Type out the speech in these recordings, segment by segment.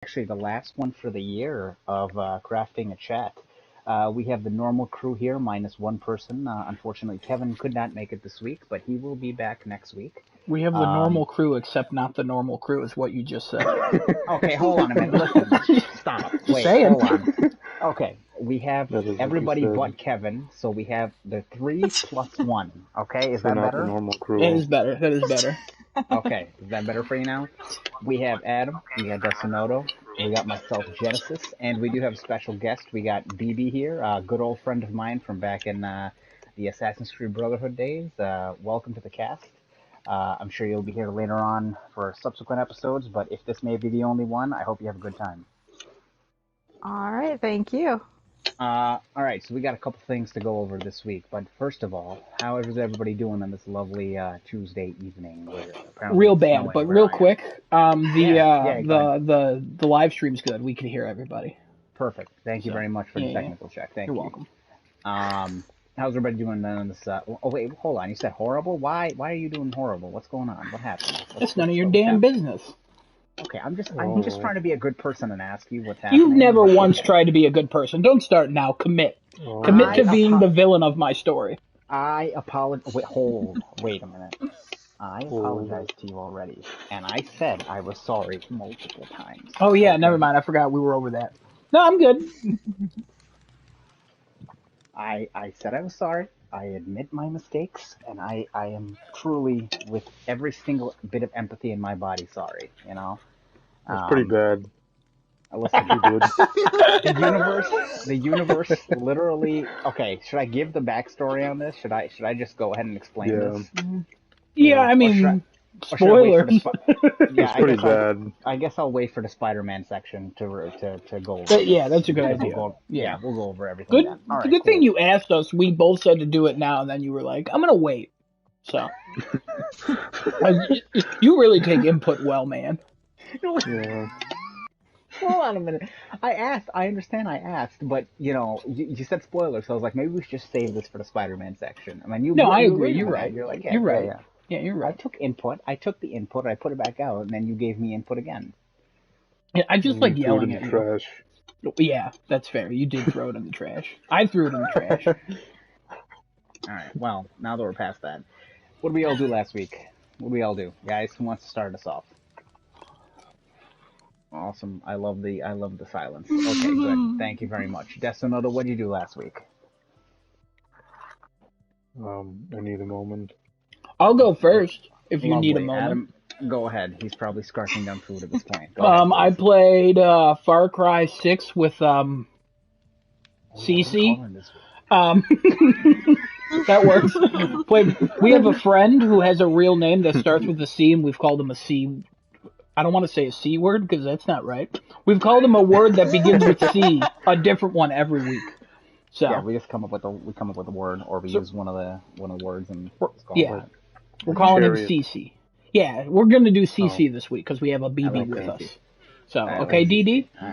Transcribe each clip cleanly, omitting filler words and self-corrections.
actually the last one for the year of crafting a chat. We have the normal crew here, minus one person. Unfortunately, Kevin could not make it this week, but he will be back next week. We have the Um, normal crew, except not the normal crew, is what you just said. okay, hold on a minute. Listen, stop. Just Wait, saying. hold on. Okay, we have That is what you everybody said. but Kevin, so we have the three plus one. Okay, is We're that not the better? normal That crew. is better. That is better. Okay, is that better for you now? We have Adam, we got Destinoto, we got myself, Genesis, and we do have a special guest. We got BB here, a good old friend of mine from back in the Assassin's Creed Brotherhood days. Welcome to the cast. I'm sure you'll be here later on for subsequent episodes, but if this may be the only one, I hope you have a good time. All right, thank you. All right, so we got a couple things to go over this week, but first of all, how is everybody doing on this lovely Tuesday evening where apparently Real it's bad, snowing but where real I am? quick. The Yeah, go ahead. the live stream's good. We can hear everybody. Perfect. Thank you So very much for the yeah, technical check. Thank you're you. welcome. How's everybody doing then on this? Oh wait, hold on. You said horrible. Why are you doing horrible? What's going on? What happened? That's none of your What's damn happening? business. Okay, I'm just trying to be a good person and ask you what's You've happening. never But once okay. tried to be a good person. Don't start now. Commit. Commit I to being apo- the villain of my story. I apologize. Wait a minute. I apologized to you already, and I said I was sorry multiple times. Oh yeah, never Okay. mind. I forgot we were over that. No, I'm good. I said I was sorry. I admit my mistakes, and I am truly, with every single bit of empathy in my body, sorry. You know, That's pretty um, bad. listen, What you did. the universe, literally. Okay, should I give the backstory on this? Should I just go ahead and explain this, Yeah, Yeah, yeah. I or should I, mean, or should I wait for the spoilers. Yeah, It's pretty bad. I guess I'll wait for the Spider-Man section to go over But this yeah, that's a good because idea. yeah, Yeah. we'll go over everything Good then. All right, good thing cool. you asked us. We both said to do it now, and then you were like, I'm going to wait. So, you really take input well, man. Yeah. Hold on a minute. I understand I asked, but you said spoilers, so I was like, maybe we should just save this for the Spider-Man section. I mean, No, I you agree. agreed You're with that. right. You're like, yeah, You're yeah, right. yeah. Yeah, you're right. I took the input, I put it back out, and then you gave me input again. Yeah, I just And you like threw it in yelling the at you. trash. Yeah, that's fair. You did throw it in the trash. I threw it in the trash. All right. Well, now that we're past that, what did we all do last week? What did we all do, guys? Who wants to start us off? Awesome. I love the silence. Okay, good. Thank you very much. Destinoda, what did you do last week? I need a moment. I'll go first if you need a Lovely. moment. Adam, go ahead. He's probably scarfing down food at this point. Go ahead, I please. played Far Cry 6 with Oh, yeah, what do you CC. call him this? Um, that works. We have a friend who has a real name that starts with a C, and we've called him a C. I don't want to say a C word because that's not right. We've called him a word that begins with C, a different one every week. So Yeah, we just come up with a word, or we So- use one of the words and we're- just call yeah, it we're calling him Chariot. CC. Yeah, we're gonna do CC Oh. this week because we have a that. BB I like with CC. us. So I okay, like CC. DD. All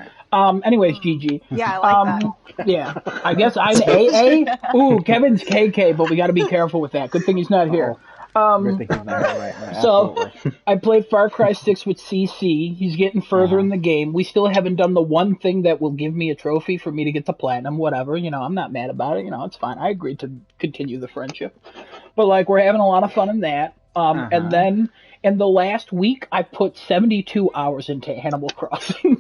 right. Anyways, GG. Yeah, I like that. Yeah, I guess I'm AA. Ooh, Kevin's KK, but we got to be careful with that. Good thing he's not here. Good thing he's not here. Right. So Absolutely. I played Far Cry 6 with CC. He's getting further in the game. We still haven't done the one thing that will give me a trophy for me to get the platinum, whatever. I'm not mad about it. It's fine. I agreed to continue the friendship. But, we're having a lot of fun in that. And then in the last week, I put 72 hours into Animal Crossing.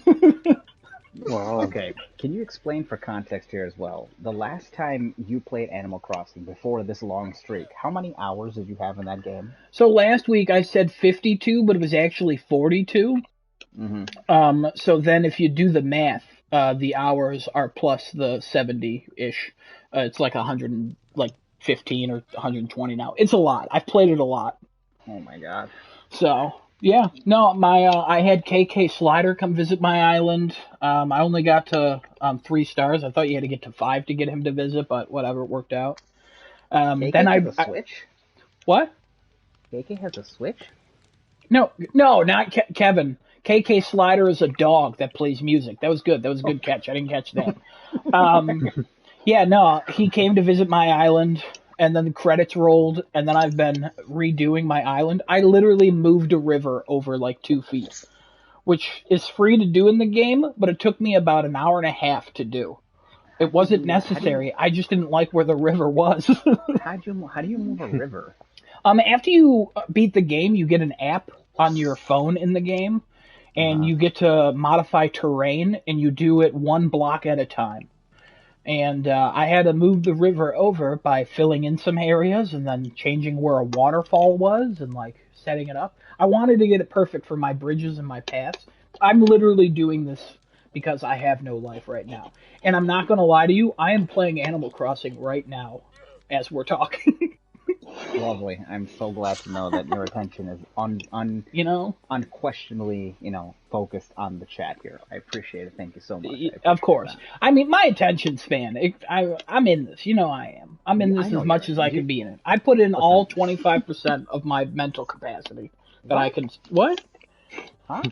Wow. Okay, can you explain for context here as well? The last time you played Animal Crossing before this long streak, how many hours did you have in that game? So last week I said 52, but it was actually 42. So then if you do the math, the hours are plus the 70-ish. It's like 115 or 120 now. It's a lot. I've played it a lot. Oh my god. So yeah, no, I had KK Slider come visit my island. I only got to 3 stars. I thought you had to get to 5 to get him to visit, but whatever, it worked out. KK Then has a Switch? What? KK has a Switch? No, not Kevin. KK Slider is a dog that plays music. That was good. That was a good catch. I didn't catch that. Yeah, no, he came to visit my island, and then the credits rolled, and then I've been redoing my island. I literally moved a river over 2 feet. which is free to do in the game, but it took me about an hour and a half to do. It wasn't necessary. I just didn't like where the river was. How do you move a river? After you beat the game, you get an app on your phone in the game, and you get to modify terrain, and you do it one block at a time. And I had to move the river over by filling in some areas and then changing where a waterfall was and like setting it up. I wanted to get it perfect for my bridges and my paths. I'm literally doing this because I have no life right now. And I'm not going to lie to you, I am playing Animal Crossing right now as we're talking. Lovely. I'm so glad to know that your attention is unquestionably, focused on the chat here. I appreciate it. Thank you so much. Of course. That. I mean, my attention span. I'm in this. I am. I'm in this as much as I can be in it. I put in all 25% of my mental capacity that I can. What? Huh?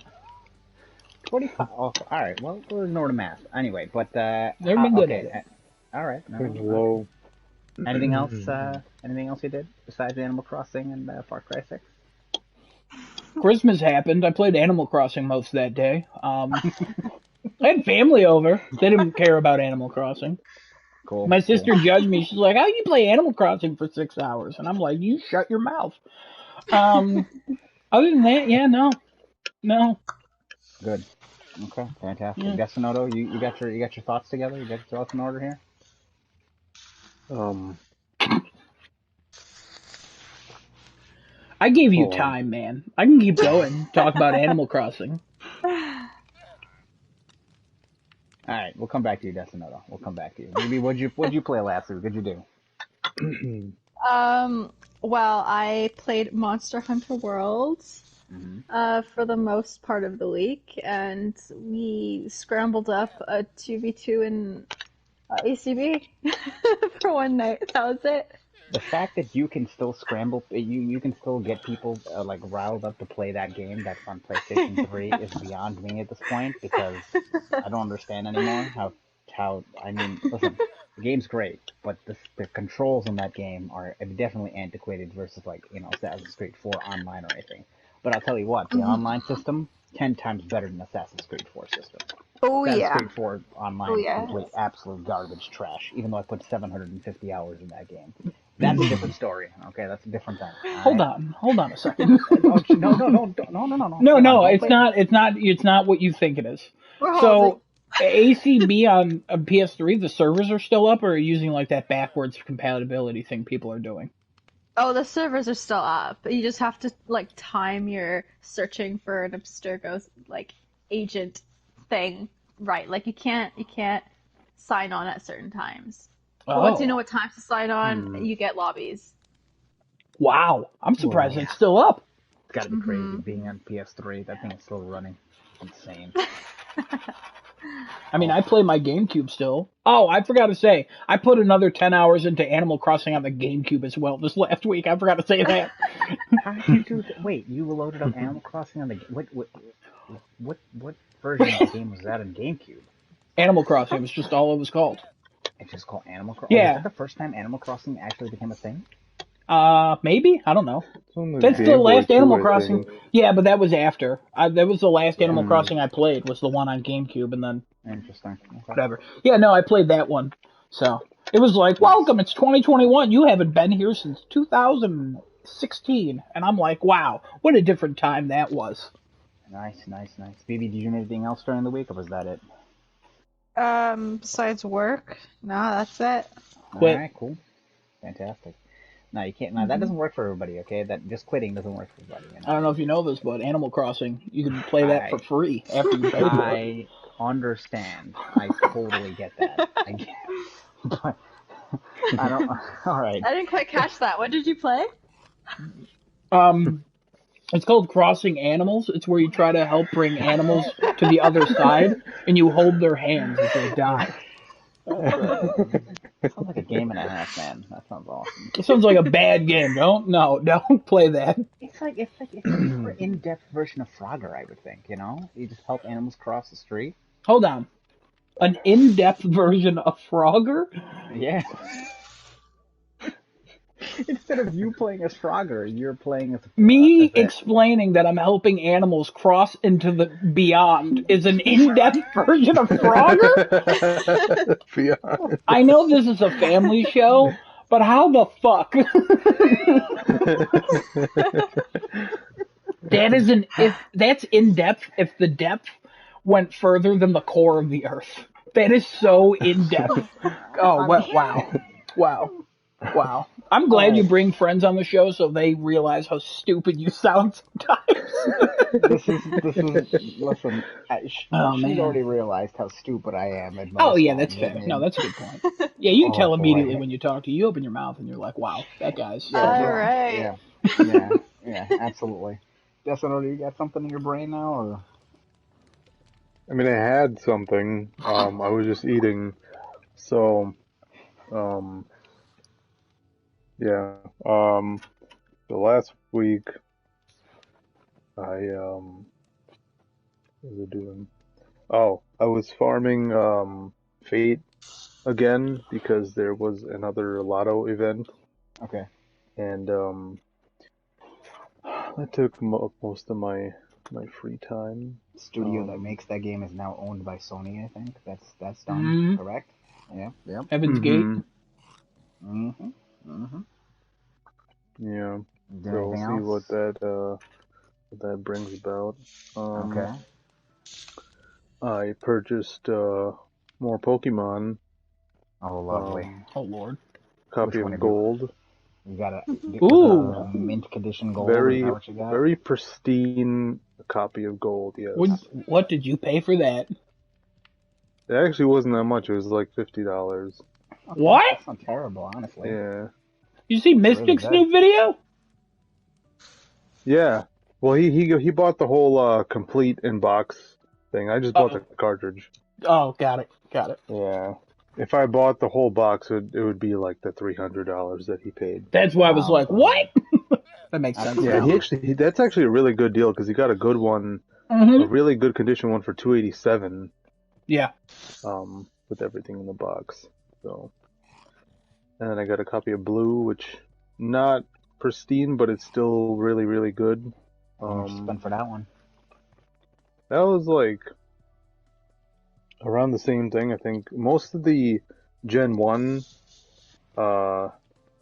25. Oh, all right. Well, we'll ignore the math anyway. But never been good at it. All right. Low. Anything else? Anything else you did besides Animal Crossing and Far Cry 6? Christmas happened. I played Animal Crossing most of that day. I had family over. They didn't care about Animal Crossing. Cool. My sister judged me. She's like, "How you play Animal Crossing for 6 hours?" And I'm like, "You shut your mouth." Other than that, yeah, no. Good. Okay, fantastic. Yeah. Desinoto, you got your thoughts together? You got your thoughts in order here? I gave you time, man. I can keep going. Talk about Animal Crossing. All right, we'll come back to you, Desinoto. We'll come back to you. Maybe what'd you play last week? What'd you do? Well, I played Monster Hunter Worlds for the most part of the week, and we scrambled up a 2v2 in ACB for one night. That was it. The fact that you can still scramble, you can still get people like riled up to play that game that's on PlayStation 3 is beyond me at this point, because I don't understand anymore how I mean, listen, the game's great, but the controls in that game are definitely antiquated versus like Assassin's Creed 4 online or anything. But I'll tell you what, the online system 10 times better than Assassin's Creed 4 system. Oh Assassin's yeah. Creed 4 online is complete absolute garbage trash, even though I put 750 hours in that game. That's a different story. Okay, that's a different thing. Hold on a second. No. No, it's not what you think it is. So ACB on PS3, the servers are still up, or are you using like that backwards compatibility thing people are doing? Oh, the servers are still up. You just have to like time your searching for an Abstergo like agent thing right. Like you can't sign on at certain times. But once you know what times to sign on, you get lobbies. Wow, I'm surprised it's still up. It's got to be crazy being on PS3. That thing is still running. Insane. I mean, I play my GameCube still. Oh, I forgot to say, I put another 10 hours into Animal Crossing on the GameCube as well this last week. I forgot to say that. How did you do that? Wait, you loaded up Animal Crossing on the what version of the game was that in GameCube? Animal Crossing was just all it was called. It's just called Animal Crossing? Yeah. Was that the first time Animal Crossing actually became a thing? Maybe? I don't know. That's the last Animal Crossing. Yeah, but that was after. That was the last Animal Crossing I played, was the one on GameCube, and then... Interesting. Okay. Whatever. Yeah, no, I played that one. So, it was like, welcome, it's 2021. You haven't been here since 2016. And I'm like, wow, what a different time that was. Nice. BB, did you do anything else during the week, or was that it? Besides work? No, that's it. Quit. All right, cool. Fantastic. No, you can't. No, that doesn't work for everybody. Okay, that just quitting doesn't work for everybody. I don't know if you know this, but Animal Crossing, you can play that for free after you pay for it. I understand. I totally get that. I get it. But I don't. All right. I didn't quite catch that. What did you play? It's called Crossing Animals. It's where you try to help bring animals to the other side, and you hold their hands as they die. Sounds like a game and a half, man. That sounds awesome. It sounds like a bad game. Don't play that. It's like a more in-depth version of Frogger, I would think. You just help animals cross the street. Hold on, an in-depth version of Frogger? Yeah. Instead of you playing as Frogger, you're playing as Me as a explaining that I'm helping animals cross into the beyond is an in-depth version of Frogger? Beyond. I know this is a family show, but how the fuck? That is if that's in-depth, if the depth went further than the core of the earth. That is so in-depth. Oh, wow. Wow. Wow. I'm glad you bring friends on the show so they realize how stupid you sound sometimes. This is listen. Oh, She's man. already realized how stupid I am at Oh, most yeah, that's times. I fair. No, mean, that's a good point. Yeah, you can oh tell immediately boy. when you talk to you. You open your mouth and you're like, wow, that guy's so Yeah, All wrong. right. yeah, yeah, absolutely. Destiny, you got something in your brain now, or I mean, I had something. I was just eating. So, um, yeah. The last week, what was I doing? Oh, I was farming, Fate again because there was another lotto event, okay, and, that took most of my free time. studio that Um, makes that game is now owned by Sony. I think that's done. Mm-hmm. Correct? Yeah, yep. Heaven's Gate. hmm Mhm, mhm. Yeah. Do So we'll anything see else? what that brings about. Okay. I purchased more Pokemon, Oh, lovely. um, Oh, Lord. copy Which one of of you? Gold. You got Ooh. the mint condition gold? Is that Very what you got? very pristine copy of Gold. What, Yes, what did you pay for that? it actually wasn't that much. It was like $50. Okay, What? that's not terrible, honestly. Yeah, You see That's really Mystic's good. new video? yeah. Well, he bought the whole complete in box thing. I just bought the Oh, cartridge. oh, got it. Got it. Yeah. If I bought the whole box, it would be like the $300 that he paid. That's why I was like, what? That makes That's sense Yeah, now. that's actually a really good deal because he got a good one, a Mm-hmm. really good condition one for 287, Yeah. with everything in the box. So, and then I got a copy of Blue, which not pristine, but it's still really, really good. How much you spend for that one? That was like around the same thing. I think most of the Gen 1, uh,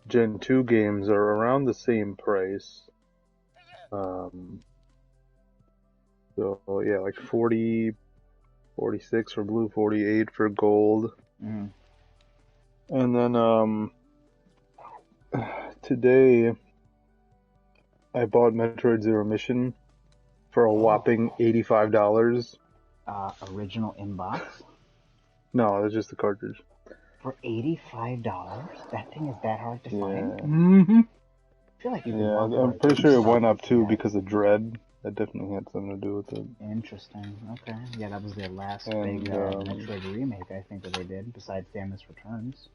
Gen 2 games are around the same price. Um, so yeah, like 40, 46 for Blue, 48 for Gold. Mm. And then today I bought Metroid Zero Mission for a whopping $85. Original inbox No, that's just the cartridge. for $85. That thing is that hard to find? Yeah, Mm-hmm. I feel like you can yeah. bug I'm for pretty sure it stuff went up like too that. because of Dread. That definitely had something to do with it. Interesting. Okay. Yeah, that was their last And big Metroid remake, I think, that they did, besides Samus Returns.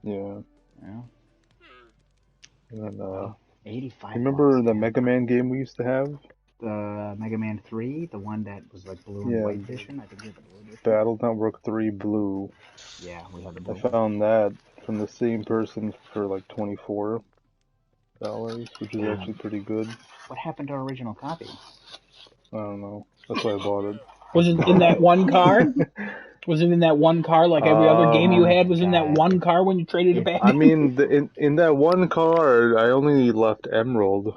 yeah, Yeah. and then Wow. 85 remember bucks, the man. Mega Man game we used to have? The Mega Man 3, the one that was like blue and Yeah, white edition. I think we had the blue edition. Battle Network 3 Blue. Yeah, we had the I blue one. found that from the same person for like $24, which is actually Damn. pretty good. What happened to our original copy? I don't know. That's why I bought Was it in that one car? it. Was it in that one car like every other game you Oh um, had my was in that god. one car when you traded it If back I in? mean, in that one card, I only left Emerald.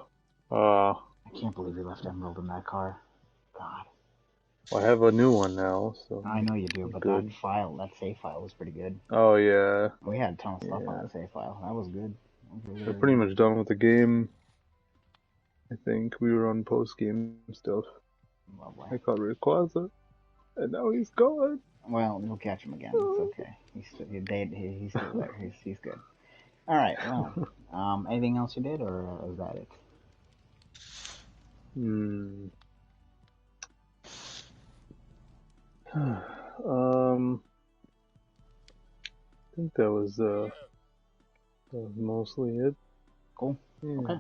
I can't believe you left Emerald in that car. God. I have a new one now, so I know you do, but that good. file, that save file was pretty good. Oh yeah, We had a ton of stuff on yeah. that save file. That was good. That was really, We're really pretty good. much done with the game. I think we were on post game stuff. Lovely. I caught Rayquaza, and now he's gone. Well, we'll catch him again. It's okay. He's still, he's still there. He's good. All right. Well, anything else you did, or is that it? Hmm. I think that was mostly it. Cool. Yeah. Okay.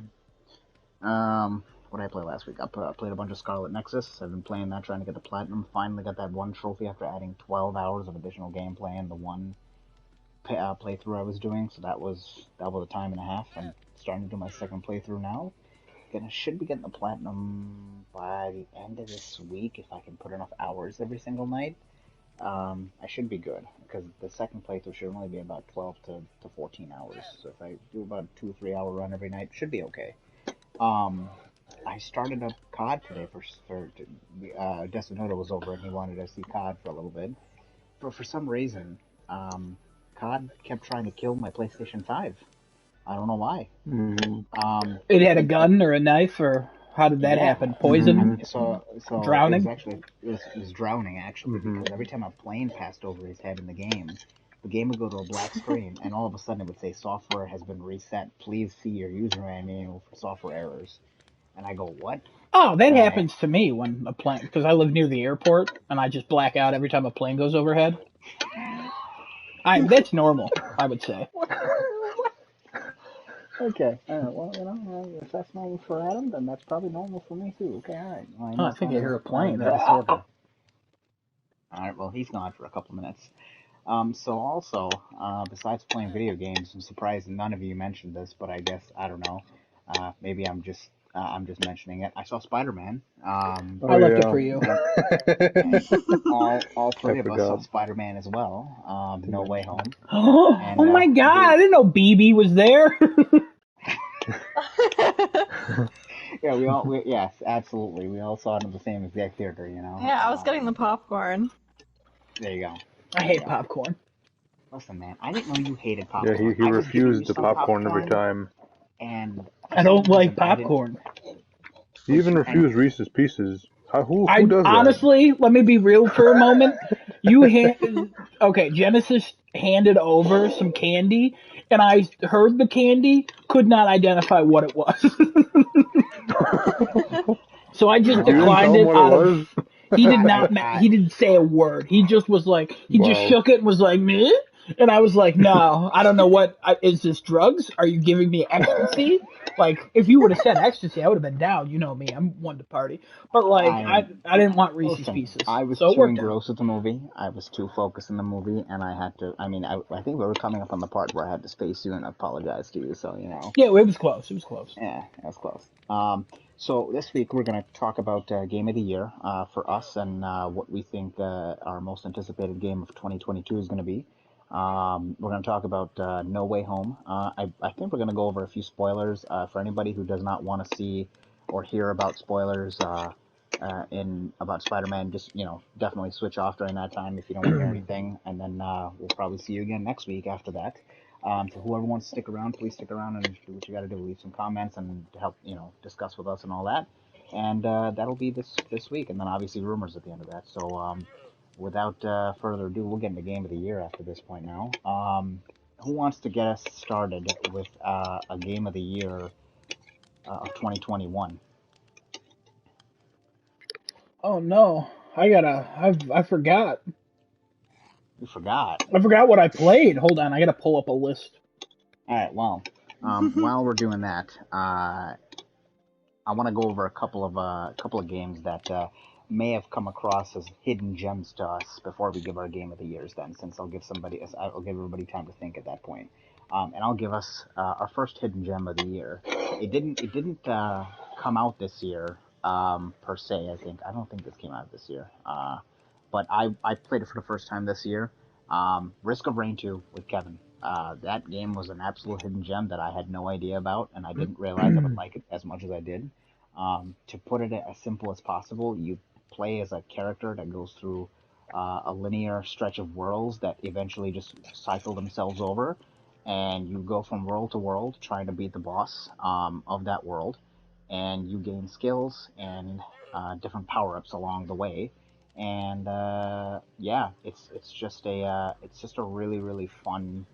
What did I play last week? I played a bunch of Scarlet Nexus. I've been playing that, trying to get the platinum. Finally got that one trophy after adding 12 hours of additional gameplay in the one playthrough I was doing, so that was a time and a half. I'm starting to do my second playthrough now. Should be getting the platinum by the end of this week if I can put enough hours every single night. I should be good because the second playthrough should only be about 12 to 14 hours. So if I do about a 2 or 3 hour run every night, should be okay. I started up COD today for Desinoda was over and he wanted to see COD for a little bit, but for some reason, COD kept trying to kill my PlayStation 5. I don't know why. It had a gun or a knife, or how did that happen? Poison? So Drowning? It was drowning actually because every time a plane passed over his head in the game would go to a black screen and all of a sudden it would say software has been reset. Please see your user manual for software errors. And I go, what? Oh, that happens to me when a plane, because I live near the airport and I just black out every time a plane goes overhead. That's normal, I would say. Okay. Well, if that's normal for Adam, then that's probably normal for me too. Okay, all right. Well, I think I hear a plane. All right. Well, he's gone for a couple minutes. So also, besides playing video games, I'm surprised none of you mentioned this, but I guess I don't know. Maybe I'm just mentioning it. I saw Spider-Man. I left it for you. all three of us saw Spider-Man as well. No Way Home. Oh my God! I didn't know BB was there. Yeah, yes, absolutely. We all saw it in the same exact theater, you know. Yeah, I was getting the popcorn. There you go. I hate popcorn. Listen, man, I didn't know you hated popcorn. Yeah, he refused the popcorn every time. And I don't like popcorn. He even refused Reese's Pieces. Who does that? Honestly, let me be real for a moment. Okay, Genesis handed over some candy, and I heard the candy, could not identify what it was. So I just declined it he did not. He didn't say a word. He just was like, just shook it and was like, meh? And I was like, no, I don't know what, is this drugs? Are you giving me ecstasy? Like, if you would have said ecstasy, I would have been down. You know me, I'm one to party. But like, I didn't want Reese's Pieces. I was so too engrossed with the movie. I was too focused in the movie, and I had to. I mean, I think we were coming up on the part where I had to space you and apologize to you. So you know. Yeah, it was close. It was close. Yeah, it was close. So this week we're going to talk about Game of the Year for us and what we think our most anticipated game of 2022 is going to be. We're going to talk about No Way Home. I think we're going to go over a few spoilers for anybody who does not want to see or hear about spoilers about Spider-Man. Just definitely switch off during that time if you don't want to hear anything, and then we'll probably see you again next week after that. So whoever wants to stick around, please stick around and do what you got to do. Leave some comments and help discuss with us and all that. And that'll be this week, and then obviously rumors at the end of that. So without further ado, we'll get into Game of the Year after this point now. Who wants to get us started with a Game of the Year of 2021? Oh no, I forgot. You forgot. I forgot what I played. Hold on, I gotta pull up a list. All right, well, while we're doing that, I want to go over a couple of games that may have come across as hidden gems to us before we give our Game of the Years. Then, since I'll give everybody time to think at that point, and I'll give us our first hidden gem of the year. It didn't come out this year per se. I don't think this came out this year. But I played it for the first time this year. Risk of Rain 2 with Kevin. That game was an absolute hidden gem that I had no idea about, and I didn't realize I would like it as much as I did. To put it as simple as possible, you play as a character that goes through a linear stretch of worlds that eventually just cycle themselves over, and you go from world to world trying to beat the boss of that world, and you gain skills and different power-ups along the way. And yeah, it's just a really really fun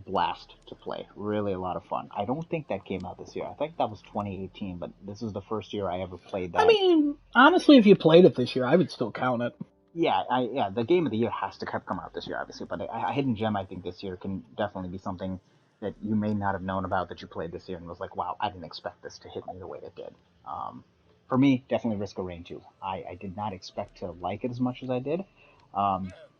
blast to play. Really a lot of fun. I don't think that came out this year. I think that was 2018, but this is the first year I ever played that. I mean, honestly, if you played it this year, I would still count it. Yeah, the Game of the Year has to come out this year, obviously. But a hidden gem, I think this year can definitely be something that you may not have known about that you played this year and was like, wow, I didn't expect this to hit me the way it did. For me, definitely Risk of Rain 2. I did not expect to like it as much as I did.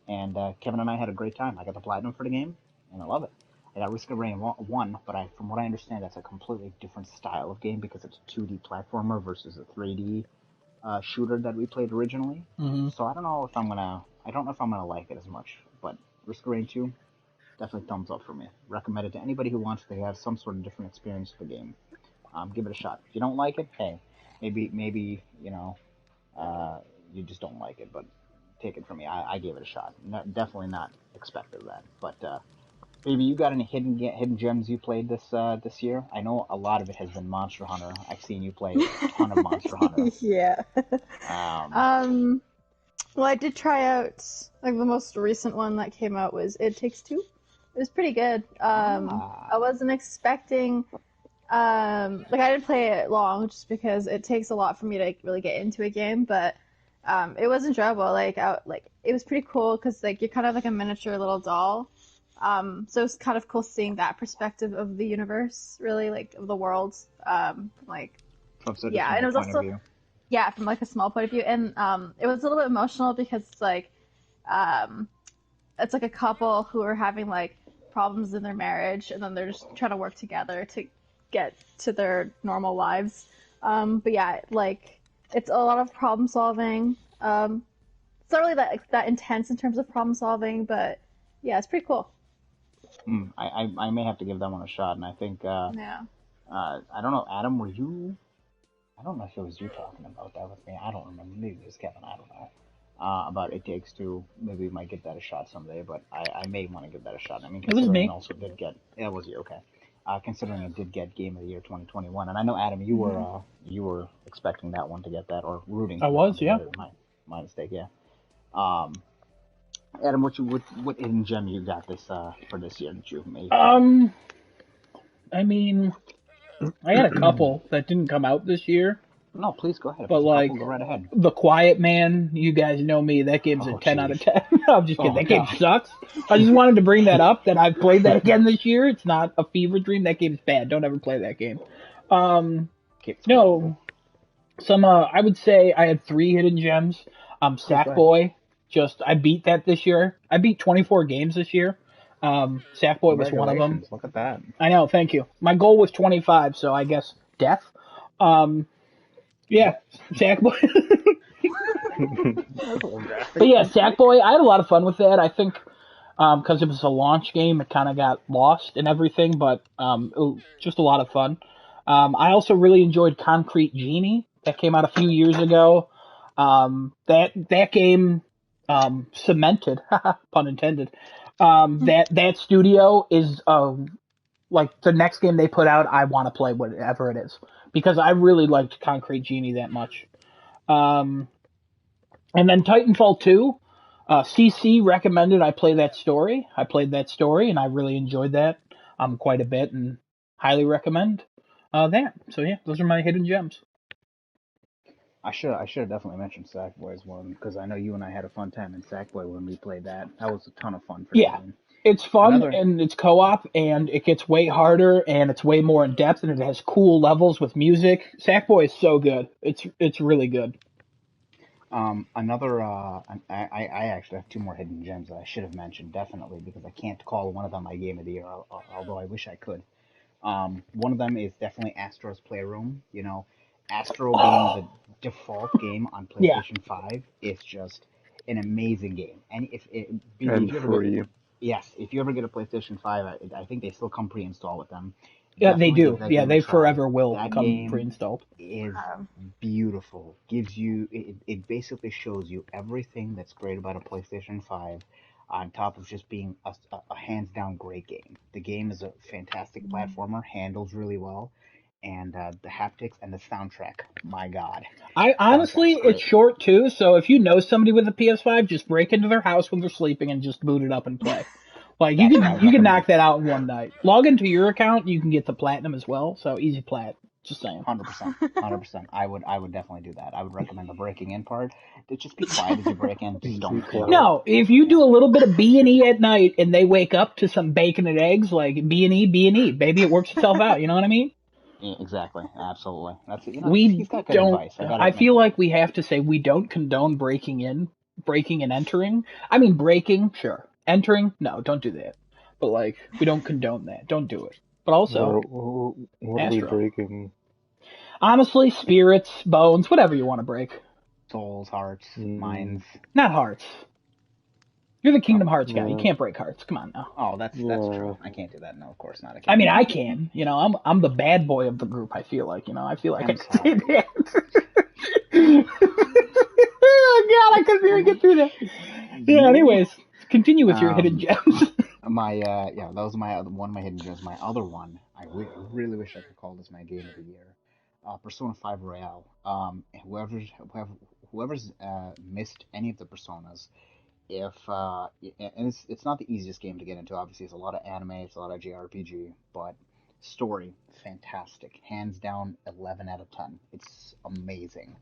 and Kevin and I had a great time. I got the platinum for the game, and I love it. I got Risk of Rain 1, but from what I understand, that's a completely different style of game because it's a 2D platformer versus a 3D shooter that we played originally. Mm-hmm. So I don't know if I'm gonna like it as much. But Risk of Rain 2, definitely thumbs up for me. Recommend it to anybody who wants to have some sort of different experience with the game. Give it a shot. If you don't like it, hey, maybe you just don't like it, but take it from me. I gave it a shot. Definitely not expected that. But maybe you got any hidden gems you played this year? I know a lot of it has been Monster Hunter. I've seen you play a ton of Monster Hunter. Yeah. Um, Well, I did try out, like, the most recent one that came out was It Takes Two. It was pretty good. I wasn't expecting, like, I didn't play it long just because it takes a lot for me to really get into a game, but it was enjoyable. Like, it was pretty cool because, like, you're kind of like a miniature little doll. So it's kind of cool seeing that perspective of the universe, really, like, of the world. Like, from such yeah, a and it small was point of also, view. yeah, from like a small point of view, and it was a little bit emotional because um, it's like a couple who are having like problems in their marriage, and then they're just trying to work together to get to their normal lives. But yeah, like it's a lot of problem solving. It's not really that intense in terms of problem solving, but yeah, it's pretty cool. I may have to give that one a shot, and I think Yeah. I don't know, Adam, were you? I don't know if it was you talking about that with me. I don't remember. Maybe it was Kevin. I don't know. About It Takes Two. Maybe we might get that a shot someday, but I may want to give that a shot. I mean, It was considering it me. also did get. Yeah, it was you. Okay. Considering it did get Game of the Year 2021, and I know Adam, you were expecting that one to get that or rooting I for that one was, to yeah. get it. My mistake. Yeah. Um, Adam, what hidden gem you got this for this year that you made? I mean, I had a couple that didn't come out this year, No, please go ahead. If but it's a couple, like go right ahead. The Quiet Man, you guys know me. That game's a Oh, 10 out of jeez. 10. I'm just kidding. Oh That game no. sucks. I just wanted to bring that up that I've played that again this year. It's not a fever dream. That game's bad. Don't ever play that game. It's horrible. No, I would say I had three hidden gems. Please go ahead. Sackboy, I beat that this year. I beat 24 games this year. Sackboy was one of them. Congratulations. Look at that. I know, thank you. My goal was 25, so I guess death. Yeah, Sackboy. But yeah, Sackboy, I had a lot of fun with that. I think because it was a launch game, it kind of got lost and everything, but it was just a lot of fun. I also really enjoyed Concrete Genie that came out a few years ago. That game cemented, pun intended. That studio is like the next game they put out. I want to play whatever it is because I really liked Concrete Genie that much. Um, and then Titanfall 2, CC recommended I play that story. I played that story and I really enjoyed that quite a bit and highly recommend that. So yeah, those are my hidden gems. I should have definitely mentioned Sackboy's one because I know you and I had a fun time in Sackboy when we played that. That was a ton of fun for the Yeah, game. it's fun Another and it's co-op and it gets way harder and it's way more in depth and it has cool levels with music. Sackboy is so good. It's really good. another I actually have two more hidden gems that I should have mentioned definitely because I can't call one of them my game of the year, although I wish I could. One of them is definitely Astro's Playroom. You know, Astro being the default game on Yeah. PlayStation 5 is just an amazing game. And BB, And if you ever get, free. yes, if you ever get a PlayStation 5, I think they still come pre-installed with them. Yeah, they Definitely give do. that Yeah, game a they try. forever will That come game pre-installed. is Um, beautiful. Gives you it basically shows you everything that's great about a PlayStation 5 on top of just being a hands down great game. The game is a fantastic platformer, handles really well, and the haptics and the soundtrack, my god. I honestly, Soundtrack's it's great. short too. So if you know somebody with a PS5, just break into their house when they're sleeping and just boot it up and play. Like That's what I would you can recommend. knock that out in one night. Log into your account, you can get the platinum as well. So easy plat. Just saying. 100%. 100%. I would definitely do that. I would recommend the breaking in part. Just be quiet as you break in. Just don't Be quiet. No, if you do a little bit of B&E at night and they wake up to some bacon and eggs, like B&E, baby, it works itself out. You know what I mean? Yeah, exactly. Absolutely. That's We he's got good don't. advice. I gotta I admit feel that. like we have to say we don't condone breaking in breaking and entering. I mean, breaking, sure. Entering, no, don't do that. But like, we don't condone that. Don't do it. But also, What are we Astro. breaking? Honestly, spirits, bones, whatever you want to break. Souls, hearts, minds. Not hearts. You're the Kingdom Hearts guy. You Yeah. can't break hearts. Come on now. Oh, that's true. Yeah. I can't do that. No, of course not. I I can't. mean, I can. You know, I'm the bad boy of the group. I feel like I I'm can say sorry. that. Oh God, I couldn't even get through that. Yeah. Anyways, continue with your hidden gems. That was one of my hidden gems. My other one, I really wish I could call this my game of the year. Persona 5 Royale. Whoever's missed any of the Personas, if and it's not the easiest game to get into. Obviously, it's a lot of anime, it's a lot of JRPG, but story fantastic, hands down 11 out of 10. It's amazing.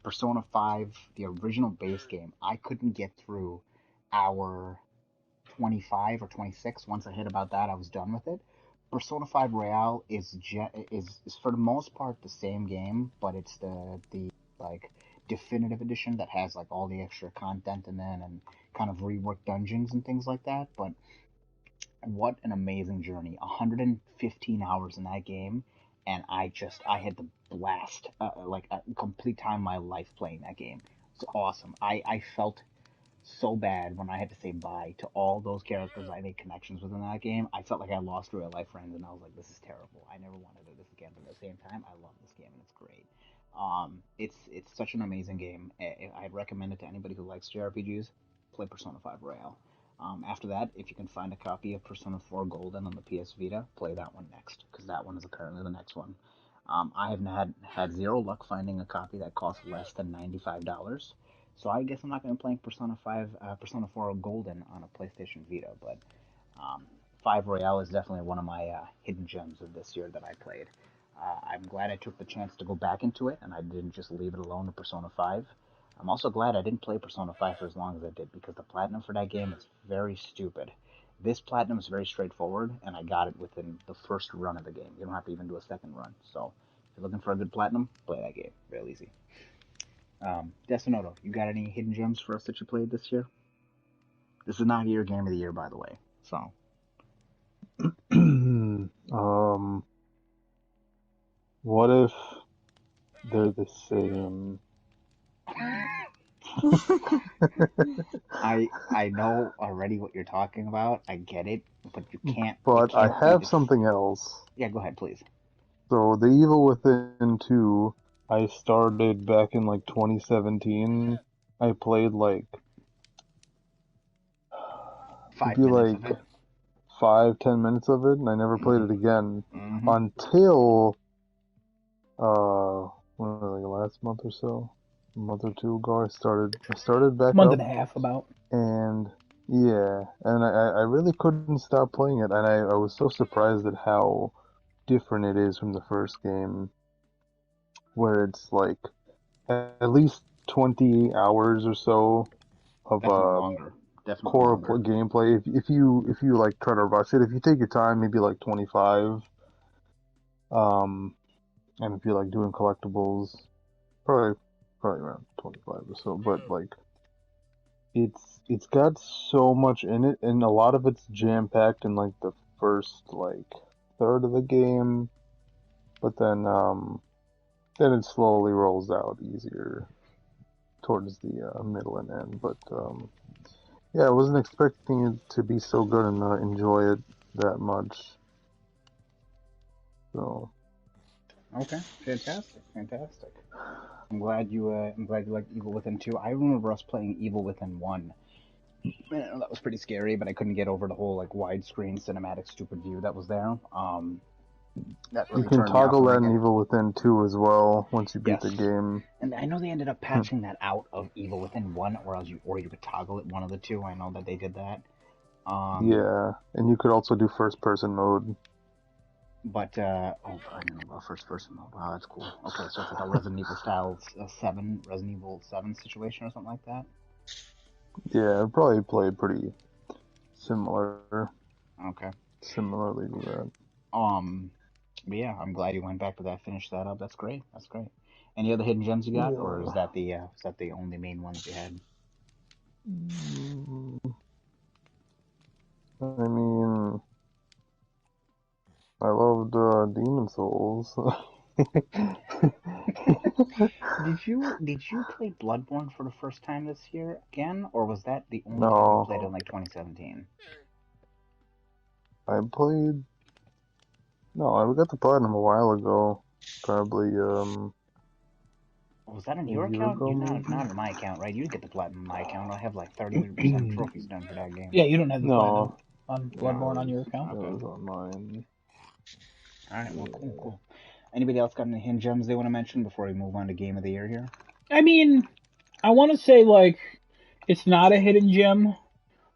Persona 5, the original base game, I couldn't get through hour 25 or 26. Once I hit about that, I was done with it. Persona 5 Royale is for the most part the same game, but it's the like definitive edition that has like all the extra content in it and kind of reworked dungeons and things like that. But what an amazing journey! 115 hours in that game, and I had the blast, like a complete time of my life playing that game. It's awesome. I felt so bad when I had to say bye to all those characters I made connections with in that game. I felt like I lost real life friends, and I was like, "This is terrible. I never want to do this again." But at the same time, I love this game, and it's great. It's such an amazing game. I'd recommend it to anybody who likes JRPGs. Play Persona 5 Royale. After that, if you can find a copy of Persona 4 Golden on the PS Vita, play that one next, because that one is currently the next one. I have had zero luck finding a copy that costs less than $95. So I guess I'm not going to be playing Persona 4 Golden on a PlayStation Vita, but um, 5 Royale is definitely one of my hidden gems of this year that I played. I'm glad I took the chance to go back into it and I didn't just leave it alone to Persona 5. I'm also glad I didn't play Persona 5 for as long as I did because the platinum for that game is very stupid. This platinum is very straightforward, and I got it within the first run of the game. You don't have to even do a second run. So, if you're looking for a good platinum, play that game. Real easy. Desinoto, you got any hidden gems for us that you played this year? This is not your game of the year, by the way. So, What if they're the same? I know already what you're talking about. I get it, but you can't. You But I can't be. have something else. Yeah, go ahead, please. So The Evil Within 2, I started back in like 2017. I played like maybe 5 minutes of like it. 5-10 minutes of it, and I never played Mm-hmm. it again Mm-hmm. until when was it, like last month or so, a month or two ago. I started back Month up, and a half about. and yeah, and I really couldn't stop playing it, and I was so surprised at how different it is from the first game, where it's like at least 20 hours or so of Definitely longer. Definitely core longer. gameplay. If you like try to rush it, if you take your time, maybe like 25. Um, and if you're like doing collectibles, probably around 25 or so. But like it's got so much in it, and a lot of it's jam packed in like the first like third of the game, but then it slowly rolls out easier towards the middle and end. But yeah, I wasn't expecting it to be so good and enjoy it that much. So Okay, fantastic, fantastic. I'm glad you like Evil Within 2. I remember us playing Evil Within 1. Man, that was pretty scary, but I couldn't get over the whole like widescreen cinematic stupid view that was there. That you really can turned me off toggle from that that in game. Evil Within 2 as well once you beat Yes, the game. and I know they ended up patching that out of Evil Within 1, or you could toggle it one of the two. I know that they did that. Um, Yeah, and you could also do first person mode. but I don't know about first person mode. Wow, that's cool. Okay, so it's like a Resident Evil style 7, Resident Evil 7 situation or something like that. Yeah, it probably played pretty similar, Okay. similarly to that. Um, but yeah, I'm glad you went back to that, finished that up. That's great. That's great. Any other hidden gems you got, or Yeah. is that the only main one that you had? I mean, I loved Demon Souls. Did you play Bloodborne for the first time this year again, or was that the only time you played it in No, like 2017? I played. No, I got the platinum a while ago. Probably Was that on a your year account? ago, You not maybe. on my account, right? You get the platinum on my account. I have like 30% trophies done for that game. Yeah, you don't have the platinum No, on no, Bloodborne on your account. it Okay. was on mine. All right. Well, cool, Yeah. cool. Anybody else got any hidden gems they want to mention before we move on to game of the year here? I mean, I want to say like it's not a hidden gem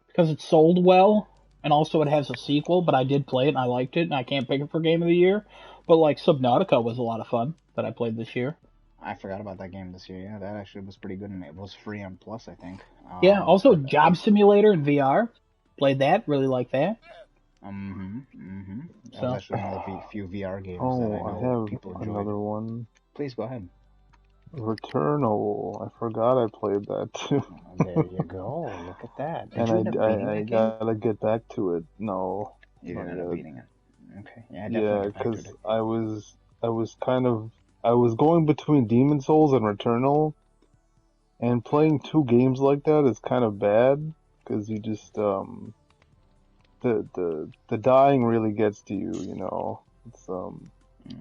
because it sold well, and also it has a sequel. But I did play it and I liked it, and I can't pick it for game of the year. But like Subnautica was a lot of fun that I played this year. I forgot about that game this year. Yeah, that actually was pretty good, and it was free on Plus, I think. Yeah, also I Job Simulator in VR. Played that, really like that. That was So actually one of the few VR games that I Oh, I know have people enjoyed. another one. Please go ahead. Returnal. I forgot I played that too. There you go. Look at that. Did And you end up beating I that game? gotta get back to it. No, You not didn't end up yet. beating it. Okay. Yeah, definitely Yeah, get back to because it. I was kind of I was going between Demon Souls and Returnal, and playing two games like that is kind of bad because you just the dying really gets to you, you know. It's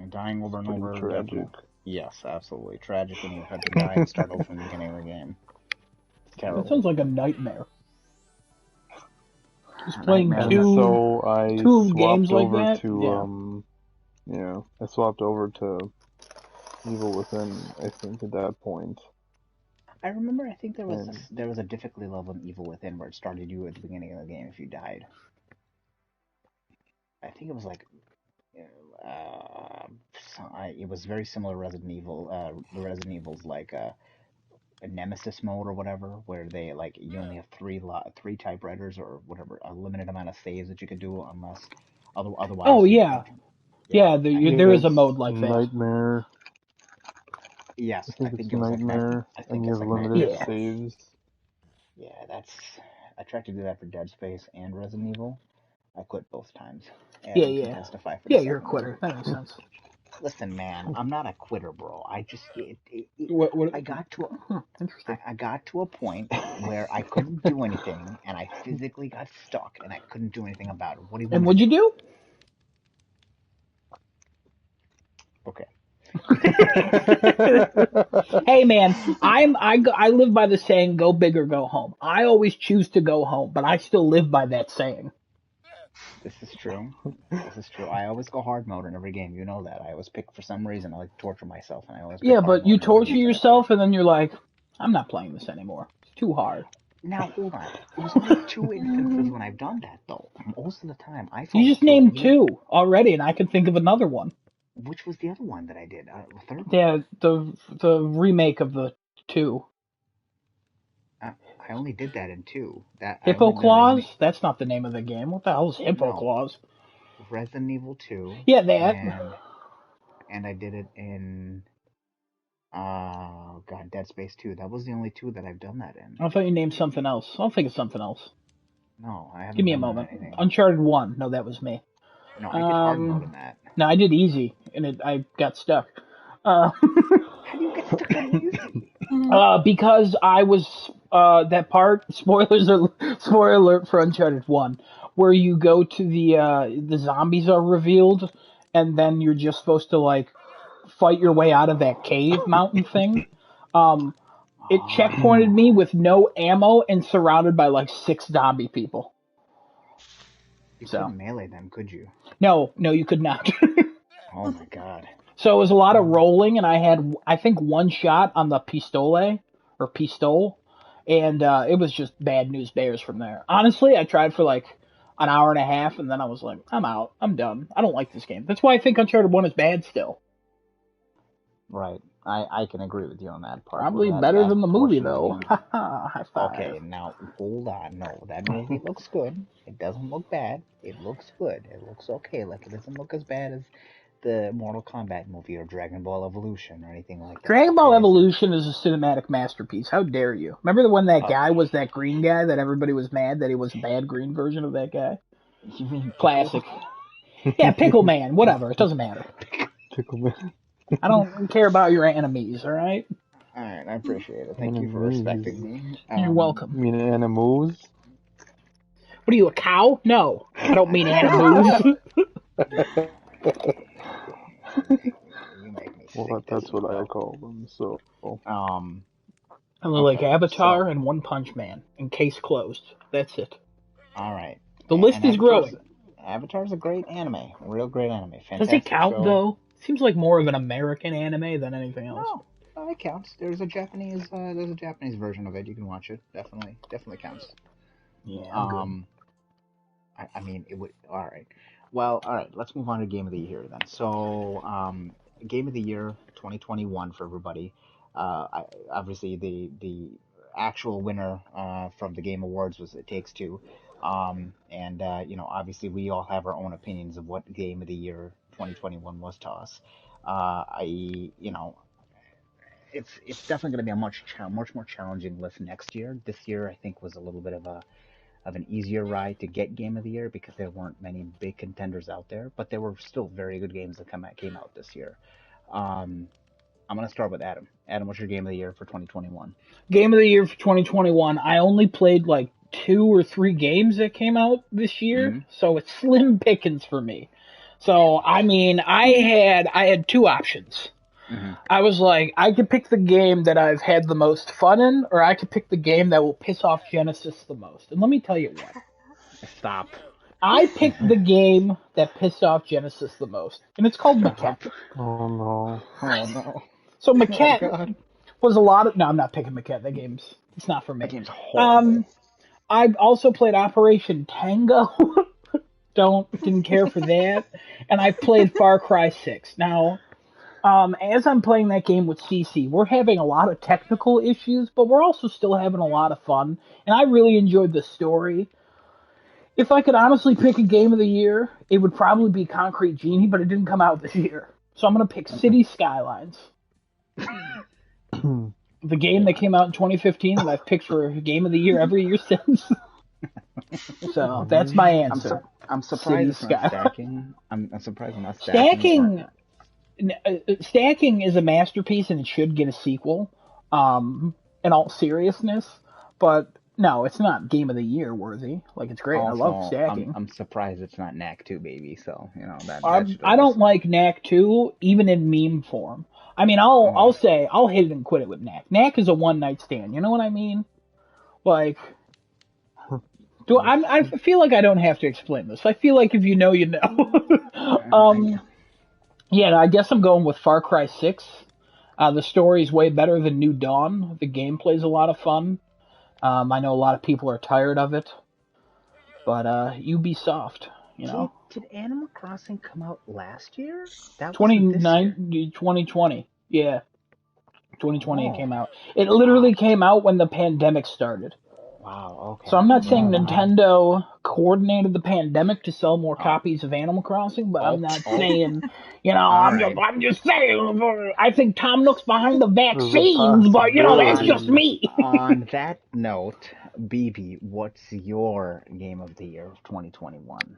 Dying over and pretty over, tragic. definitely. Yes, absolutely. Tragic when you have to die and start over from the beginning of the game. It's that terrible. sounds like a nightmare. Just playing Nightmare. And two so I two games swapped like over that. to Yeah. yeah, I swapped over to Evil Within, I think, at that point. I remember. I think And there was a difficulty level in Evil Within where it started you at the beginning of the game if you died. I think it was like uh, it was very similar to Resident Evil. The Resident Evil's like a Nemesis mode or whatever, where they like you only have three typewriters or whatever, a limited amount of saves that you could do unless Oh otherwise you yeah, continue. Yeah, yeah. I yeah, There is a that's mode like that. Nightmare. I yes, I think think it's it was like Nightmare, I and think you it's have like limited Nightmare. Yeah, saves. Yeah, that's I tried to do that for Dead Space and Resident Evil. I quit both times. yeah, Adam can yeah. testify for the Yeah, you're a second one. quitter. That makes sense. Listen, man, I'm not a quitter, bro. I just What? I got to Interesting. I got to a point where I couldn't do anything, and I physically got stuck, and I couldn't do anything about it. What do you want And me to what'd you do? do? Okay. Hey man, I live by the saying "Go big or go home." I always choose to go home, but I still live by that saying. This is true. This is true. I always go hard mode in every game. You know that. I always pick for some reason. I like to torture myself, and I always pick Yeah, hard but mode you in every torture game that I play. yourself, and then you're like, "I'm not playing this anymore. It's too hard." Now hold on. It was only two instances when I've done that, though. Most of the time, I You follow just through. And named you know, two already, and I can think of another one. which was the other one that I did? The third one. Yeah, the remake of the two. Uh, I only did that in two. That I Hippo only did Resident. Claws? That's not the name of the game. What the hell is Hippo No, Claws? Resident Evil 2, Yeah, that. and I did it in God, Dead Space 2. That was the only two that I've done that in. I thought you named something else. I'll think of something else. No, I Give haven't me a done that in moment. anything. Uncharted 1. No, that was me. No, I did hard mode Um, in that. no, I did easy, and I got stuck. Uh, How do you get stuck on easy? because I was that part. Spoiler alert for Uncharted 1, where you go to the zombies are revealed, and then you're just supposed to like fight your way out of that cave mountain thing. Um, it checkpointed Oh, me with no ammo and surrounded by like six zombie people. you So couldn't melee them, could you? no, you could not. Oh my God. So it was a lot of rolling, and I had, I think, one shot on the pistole, or pistol, and it was just bad news bears from there. Honestly, I tried for like an hour and a half, and then I was like, I'm out. I'm done. I don't like this game. That's why I think Uncharted 1 is bad still. Right. I can agree with you on that part. Where Probably better that than the movie, portion of the though. game. Haha, high five. Okay, now hold on. No, that movie looks good. It doesn't look bad. It looks good. It looks okay. Like it doesn't look as bad as the Mortal Kombat movie or Dragon Ball Evolution or anything like that. Dragon Ball okay? Evolution is a cinematic masterpiece. How dare you? Remember when that guy was that green guy that everybody was mad that he was a bad green version of that guy? You mean Classic. Yeah, Pickle Man. Whatever. It doesn't matter. Pickle Man. I don't care about your enemies, all right? All right, I appreciate it. Thank you for respecting me. You're welcome. You mean animals? What are you, a cow? No. I don't mean animals. You make me Well, sick, that's what I Desmond. call them. So, I'm like Okay, Avatar so- and One Punch Man. In case closed. That's it. all right. The list is growing. Avatar's a great anime, real great anime. Fantastic Does it count, show. though? Seems like more of an American anime than anything else. No, it counts. There's a Japanese version of it. You can watch it. Definitely counts. Yeah, I'm good. I mean, it would. All right. Well, all right. Let's move on to Game of the Year then. So, Game of the Year 2021 for everybody. Obviously, the actual winner from the Game Awards was It Takes Two. And obviously, we all have our own opinions of what Game of the Year 2021 was to us. It's definitely going to be a much more challenging list next year. This year, I think, was a little bit of an easier ride to get Game of the Year because there weren't many big contenders out there, but there were still very good games that came out this year. I'm going to start with Adam. Adam, what's your Game of the Year for 2021? Game of the Year for 2021. I only played like 2 or 3 games that came out this year, so it's slim pickings for me. So, I mean, I had 2 options. I was like, I could pick the game that I've had the most fun in, or I could pick the game that will piss off Genesis the most. And let me tell you what. Stop. I picked the game that pissed off Genesis the most, and it's called Maquette. oh no. Oh no. So Maquette God. was a lot of... No, I'm not picking Maquette. It's not for me. That game's horrible. I've also played Operation Tango. Didn't care for that. And I've played Far Cry 6. Now... as I'm playing that game with CC, we're having a lot of technical issues, but we're also still having a lot of fun, and I really enjoyed the story. If I could honestly pick a game of the year, it would probably be Concrete Genie, but it didn't come out this year. So I'm going to pick City Skylines. The game that came out in 2015 that I've picked for game of the year every year since. So that's my answer. I'm surprised it's not stacking. I'm surprised I'm not stacking. Stacking is a masterpiece and it should get a sequel, in all seriousness, but no, it's not Game of the Year worthy. Like, it's great. Also, I love Stacking. I'm surprised it's not Knack 2, baby, so, that I don't like Knack 2, even in meme form. I mean, I'll say, I'll hit it and quit it with Knack. Knack is a one-night stand, you know what I mean? Like, I feel like I don't have to explain this. I feel like if you know, you know. Yeah, I guess I'm going with Far Cry 6. The story's way better than New Dawn. The gameplay's a lot of fun. I know a lot of people are tired of it. But Ubisoft, you know. Did Animal Crossing come out last year? That 2020. Yeah. 2020 it came out. It literally came out when the pandemic started. Wow, okay. So I'm not saying Nintendo coordinated the pandemic to sell more copies of Animal Crossing, but I'm not saying, I'm just saying, I think Tom Nook's behind the vaccines, but, that's just me. On that note, BB, what's your Game of the Year of 2021?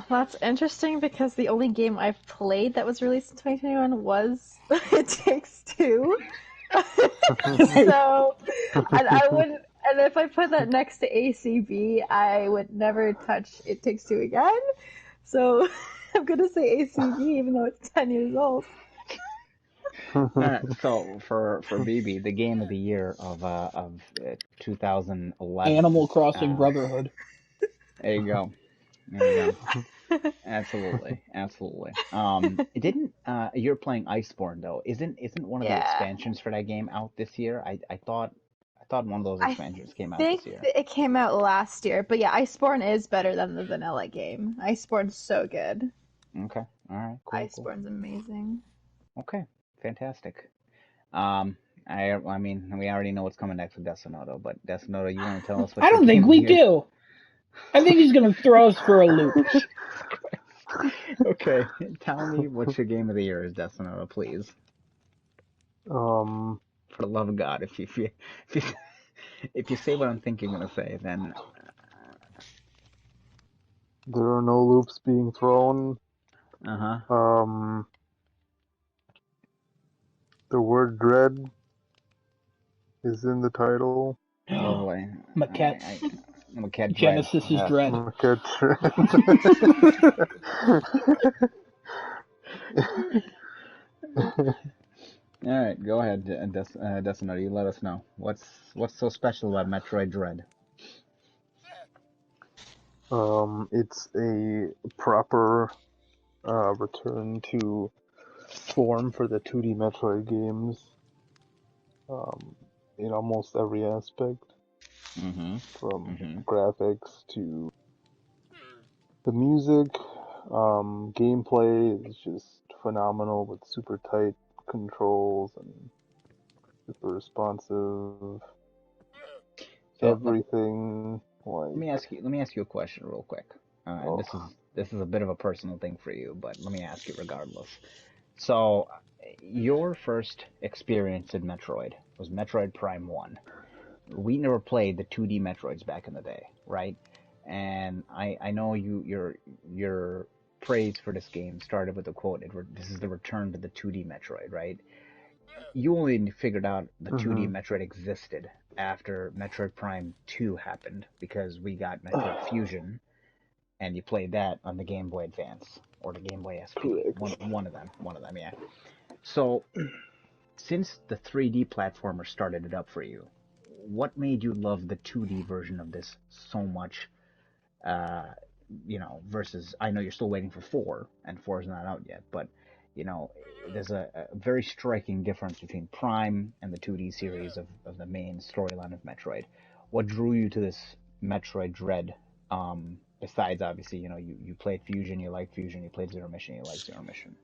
That's interesting because the only game I've played that was released in 2021 was It Takes Two. So, and I wouldn't. And if I put that next to ACB, I would never touch It Takes Two again. So I'm going to say ACB, even though it's 10 years old. So for BB, the Game of the Year of 2011. Animal Crossing Brotherhood. There you go. Absolutely. It didn't. You're playing Iceborne though. Isn't one of the expansions for that game out this year? I thought one of those expansions came out this year. It came out last year, but yeah, Iceborne is better than the vanilla game. Iceborne's so good. Okay. All right. Cool. Iceborne's amazing. Okay. Fantastic. I mean, we already know what's coming next with Desanoto, but Desanoto, you want to tell us what? I don't think we do. I think he's going to throw us for a loop. Okay, tell me what your game of the year is, Desonoto, please. Um, For the love of God, if you if you say what I'm thinking you're gonna say, then there are no loops being thrown. uh-huh. Um, the word dread is in the title. Oh boy. Maquettes. I'm a cat dread. Genesis is Dread. Maquette All right, go ahead, Desonoto. You let us know what's so special about Metroid Dread. It's a proper return to form for the 2D Metroid games um, in almost every aspect, Mm-hmm. from Mm-hmm. graphics to the music. Gameplay is just phenomenal with super tight controls and super responsive. So Everything like let me ask you a question real quick. And oh this is a bit of a personal thing for you, but let me ask you regardless. So, your first experience in Metroid was Metroid Prime 1. We never played the 2D Metroids back in the day, right? And I know your praise for this game started with the quote, this is the return to the 2D Metroid, right? You only figured out the 2D mm-hmm. Metroid existed after Metroid Prime 2 happened because we got Metroid Fusion and you played that on the Game Boy Advance or the Game Boy SP. Correct. One of them, yeah. So, since the 3D platformer started it up for you, what made you love the 2D version of this so much? Uh, versus I know you're still waiting for 4, and 4 is not out yet, but you know, there's a very striking difference between Prime and the 2D series of the main storyline of Metroid. What drew you to this Metroid Dread? Besides, obviously, you played Fusion, you liked Fusion, you played Zero Mission, you liked Zero Mission,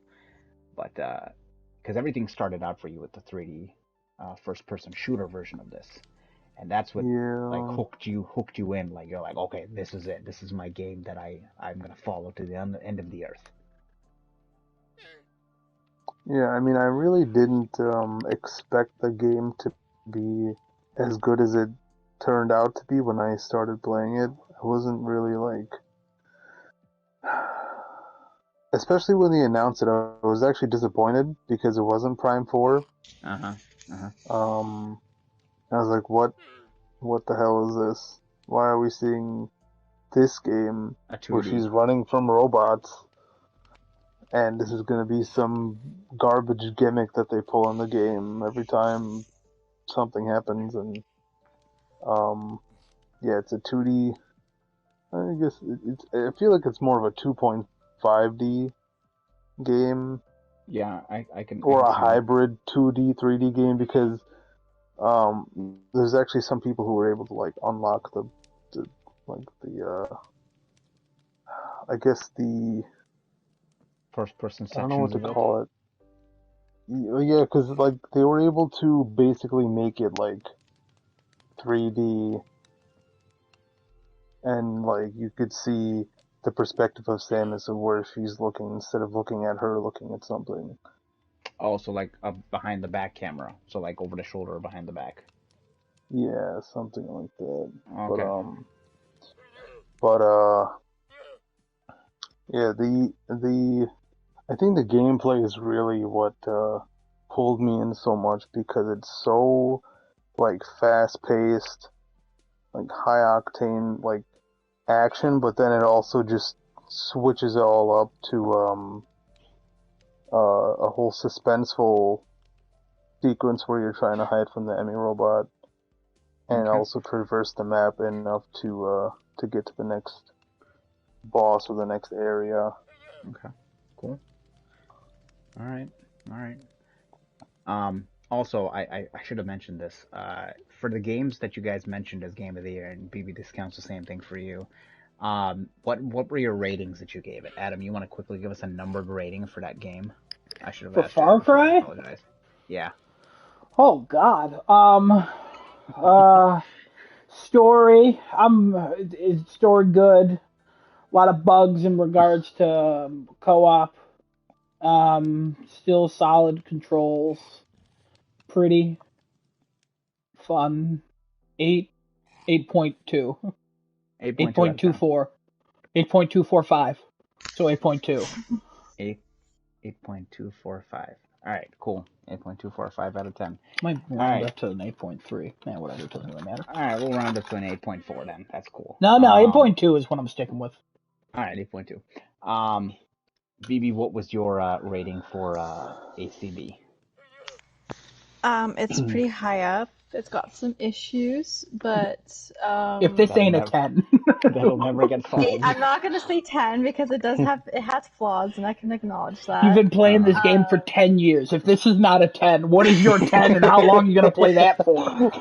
but because everything started out for you with the 3D first-person shooter version of this, and that's what like Yeah. hooked you in. Like you're like, okay, this is it. This is my game that I'm gonna follow to the end of the earth. Yeah, I mean, I really didn't expect the game to be as good as it turned out to be when I started playing it. I wasn't really like, especially when they announced it, I was actually disappointed because it wasn't Prime 4. Uh huh. Uh huh. Um, I was like, what the hell is this? Why are we seeing this game A where 2D. she's running from robots and this is gonna be some garbage gimmick that they pull in the game every time something happens and um yeah, it's a 2D. I guess I feel like it's more of a 2.5D game Yeah, I or can a see that. hybrid 2D 3D game because there's actually some people who were able to like unlock the like the I guess the First person I don't know what sections to of it. call it. Yeah, because like they were able to basically make it like 3D and like you could see the perspective of Samus of where she's looking instead of looking at her looking at something. Also, like a behind the back camera, so like over the shoulder or behind the back. Yeah, something like that. But Okay. but yeah, the I think the gameplay is really what pulled me in so much because it's so like fast paced, like high octane like action, but then it also just switches it all up to a whole suspenseful sequence where you're trying to hide from the enemy robot and Okay. also traverse the map enough to get to the next boss or the next area. Okay. Cool. All right. All right. Also, I should have mentioned this. For the games that you guys mentioned as Game of the Year, and BB discounts the same thing for you. What were your ratings that you gave it? Adam, you want to quickly give us a numbered rating for that game? I should have For asked you that Far before. I Cry? apologize. Yeah. Oh God. Uh, story. Story good. A lot of bugs in regards to co-op. Still solid controls. Pretty fun. 8.2. 8.2 out of 10. 8.24. 8.245. So 8.2. 8.245. All right, cool. 8.245 out of 10. Might All round right. up to an 8.3. Yeah, whatever. It doesn't really matter. All right, we'll round up to an 8.4 then. That's cool. No, 8.2 is what I'm sticking with. All right, 8.2. BB, what was your rating for ACB? It's pretty high up. It's got some issues, but If this That'll ain't a never- 10. That'll never get solved. I'm not gonna say 10 because it has flaws, and I can acknowledge that. You've been playing this game for 10 years. If this is not a 10, what is your 10 and how long are you going to play that for?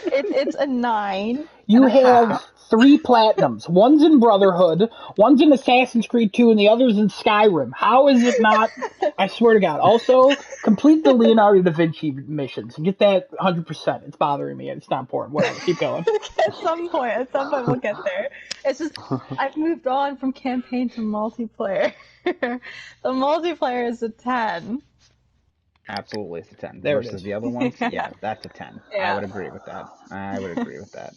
It's a 9. You and a have half. 3 platinums. One's in Brotherhood, one's in Assassin's Creed 2, and the other's in Skyrim. How is it not? I swear to God. Also, complete the Leonardo da Vinci missions. Get that 100%. It's bothering me. It's not important. Whatever. Keep going. At some point we'll get there. It's just I've moved on from campaign to multiplayer. The multiplayer is a 10. Absolutely, it's a 10. There it Versus is. the other ones, yeah, that's a 10. Yeah. I would agree with that.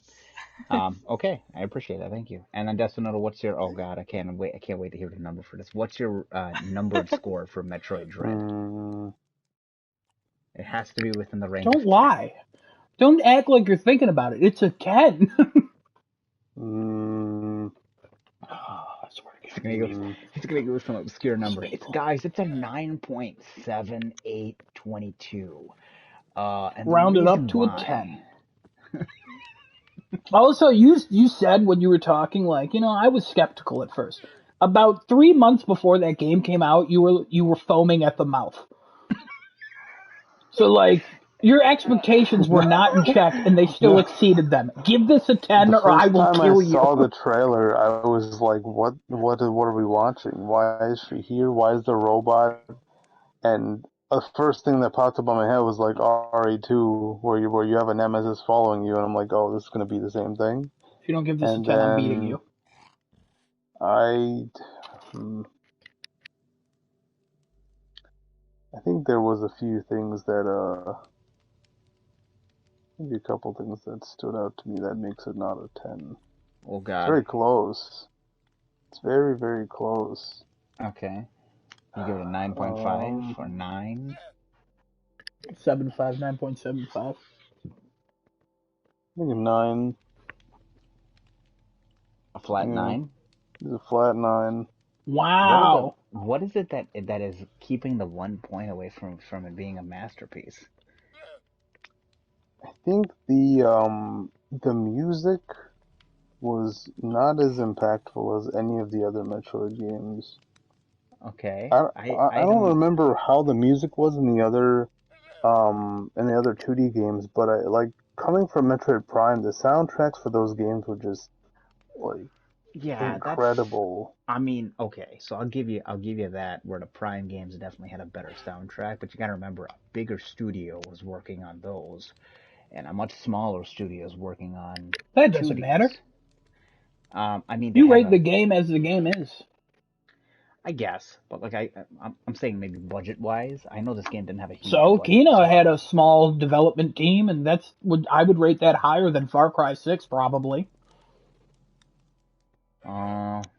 Okay, I appreciate that. Thank you. And then Destinoto, what's your? Oh God, I can't wait to hear the number for this. What's your numbered score for Metroid Dread? It has to be within the range. Don't lie. Don't act like you're thinking about it. It's a 10. I swear to God. He's gonna go with some obscure number. Guys, it's a 9.7822. And Rounded up to a 10. Also, you said when you were talking, like, I was skeptical at first. About 3 months before that game came out, you were foaming at the mouth. So, like, your expectations were not in check, and they still exceeded them. Give this a 10, or I will kill you. The first time I saw the trailer, I was like, "What are we watching? Why is she here? Why is the robot?" And the first thing that popped up on my head was like RA2, where you have a nemesis following you, and I'm like, "Oh, this is gonna be the same thing." If you don't give this a 10, I'm beating you. I think there was a few things that maybe a couple things that stood out to me that makes it not a 10. Oh God. It's very close. It's very, very close. Okay. You give it a 9.5 or 9? 7.5, 9.75. I think a 9. A flat 9? It's a flat 9. Wow. What is it that is keeping the 1 point away from it being a masterpiece? I think the music was not as impactful as any of the other Metroid games. Okay. I don't remember how the music was in the other 2D games, but coming from Metroid Prime, the soundtracks for those games were just like incredible. I mean, okay, so I'll give you that, where the Prime games definitely had a better soundtrack, but you gotta remember a bigger studio was working on those, and a much smaller studio is working on That doesn't matter. I mean, you rate the game as the game is. I guess, but like I'm saying maybe budget-wise, I know this game didn't have a huge So budget. Kena had a small development team, and I would rate that higher than Far Cry 6 probably.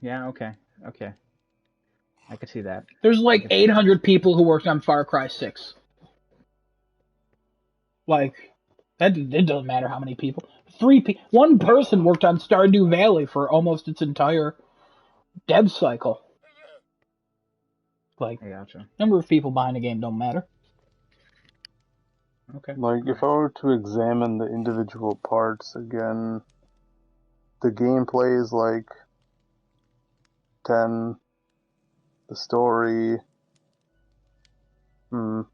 Yeah, okay. I could see that. There's like 800 people who worked on Far Cry 6. Like, it doesn't matter how many people. One person worked on Stardew Valley for almost its entire dev cycle. Like, I gotcha. Number of people behind a game don't matter. Okay. Like, if I were to examine the individual parts again, the gameplay is like 10. The story, I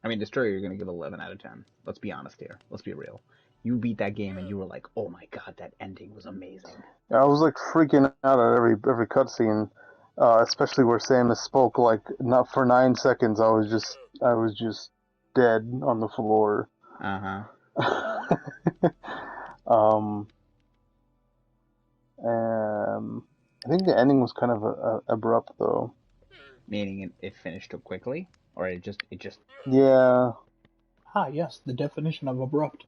mean, the story you're gonna give 11 out of 10. Let's be honest here. Let's be real. You beat that game and you were like, "Oh my God, that ending was amazing." I was like freaking out at every cutscene, especially where Samus spoke. Like, not for 9 seconds, I was just dead on the floor. I think the ending was kind of abrupt, though. Meaning it finished too quickly, or it just Yeah, Ah, yes, the definition of abrupt.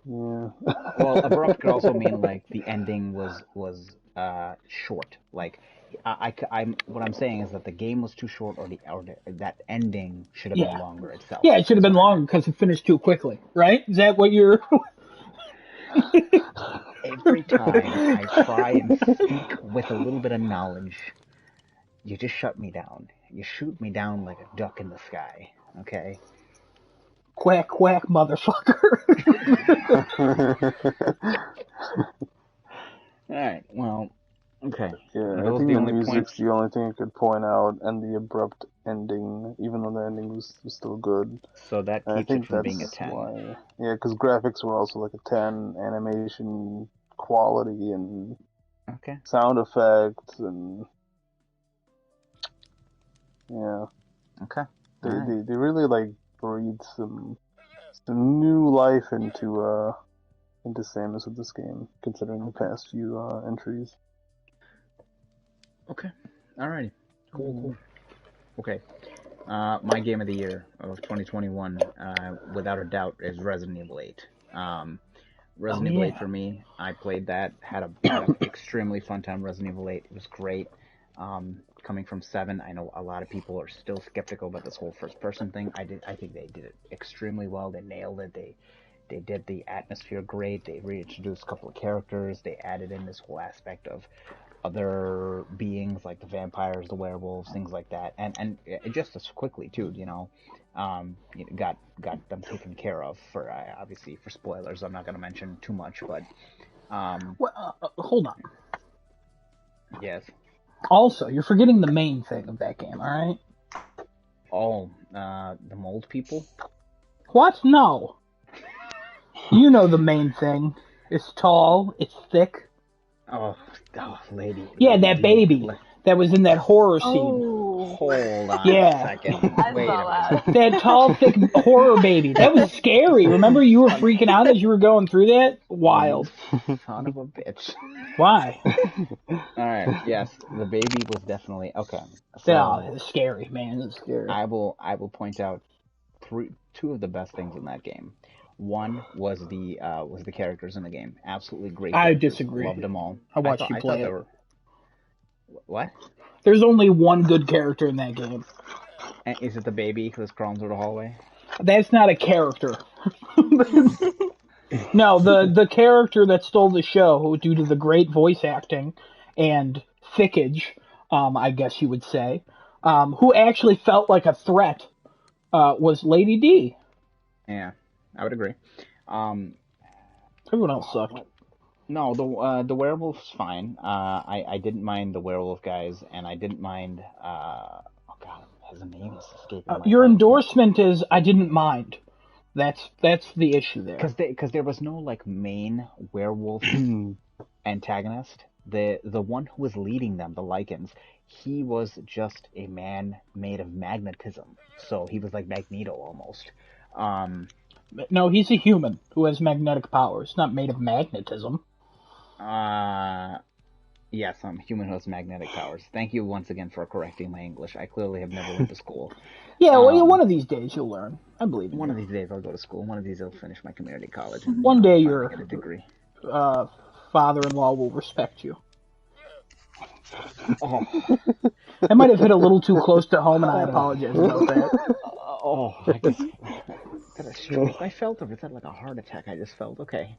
yeah. well, abrupt could also mean like the ending was short. Like I'm what I'm saying is that the game was too short, or that ending should have been Yeah. longer itself. Yeah, it should have Is been what I longer meant. because it finished too quickly, right? Is that what you're... Every time I try and speak with a little bit of knowledge, you just shut me down. You shoot me down like a duck in the sky. Okay. Quack, quack, motherfucker. All right. Well. Okay. Are Yeah, I those think the the only music's points? the only thing I could point out, and the abrupt ending, even though the ending was still good. So that And I keeps it think from being a that's 10. why. Yeah, because graphics were also like a 10, animation quality and Okay. sound effects, and yeah, Okay. they All right. they, they really like breathed some new life into Samus with this game, considering the past few entries. Okay. All righty. Cool. Mm. Cool. Okay. My game of the year of 2021, without a doubt, is Resident Evil 8. Oh, Resident Evil 8 yeah. for me, I played that, had a extremely fun time. Resident Evil 8, it was great. Coming from 7, I know a lot of people are still skeptical about this whole first person thing. I think they did it extremely well. They nailed it. They did the atmosphere great. They reintroduced a couple of characters. They added in this whole aspect of other beings like the vampires, the werewolves, things like that, and it just as quickly too. Got them taken care of. For obviously for spoilers, I'm not going to mention too much, but Well, hold on. yes, Also, you're forgetting the main thing of that game, alright? all the mold people. What? No. You know the main thing. It's tall, it's thick. Oh, lady, Yeah, Lady that D. baby that was in that horror scene. Oh, Hold on a Yeah. second. I Wait a saw minute. that. That tall, thick horror baby. That was scary. Remember you were freaking out as you were going through that? You Wild. son of a bitch. Why? All right. Yes, the baby was definitely okay. Yeah, So it's scary, man. It's scary. I will point out two of the best things in that game. One was the characters in the game. Absolutely great I characters. disagree. Loved them all. I watched you I thought play they it. were what? There's only one good character in that game. And is it the baby who was crawling through the hallway? That's not a character. No, the character that stole the show due to the great voice acting and thickage, I guess you would say, who actually felt like a threat, was Lady D. Yeah, I would agree. Um, Everyone else sucked. what? No, the werewolf's fine. I didn't mind the werewolf guys, and I didn't mind. Oh God, his name is escaping my Your head. endorsement is I didn't mind. That's the issue there. Because there was no like main werewolf antagonist. The one who was leading them, the Lycans, he was just a man made of magnetism. So he was like Magneto almost. Um, No, he's a human who has magnetic powers, not made of magnetism. yes, I'm a human who has magnetic powers. Thank you once again for correcting my English. I clearly have never went to school. Yeah, well, one of these days you'll learn. I believe in One you. of these days I'll go to school. One of these I'll finish my community college and One day finally your get a degree. father-in-law will respect you. Oh, I might have hit a little too close to home, and I apologize about that. I just is that a stroke I felt, or is that like a heart attack I just felt? Okay.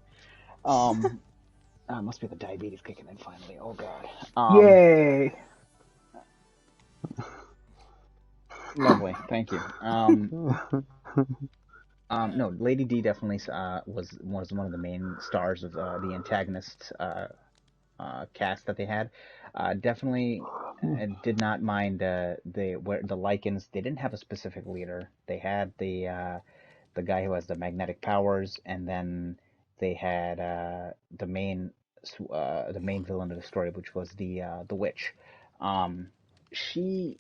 Must be the diabetes kicking in finally. Oh God. Yay! Lovely. Thank you. No, Lady D definitely was one of the main stars of the antagonist cast that they had. Definitely did not mind the Lycans. They didn't have a specific leader. They had the guy who has the magnetic powers, and then they had the main villain of the story, which was the witch. Um, she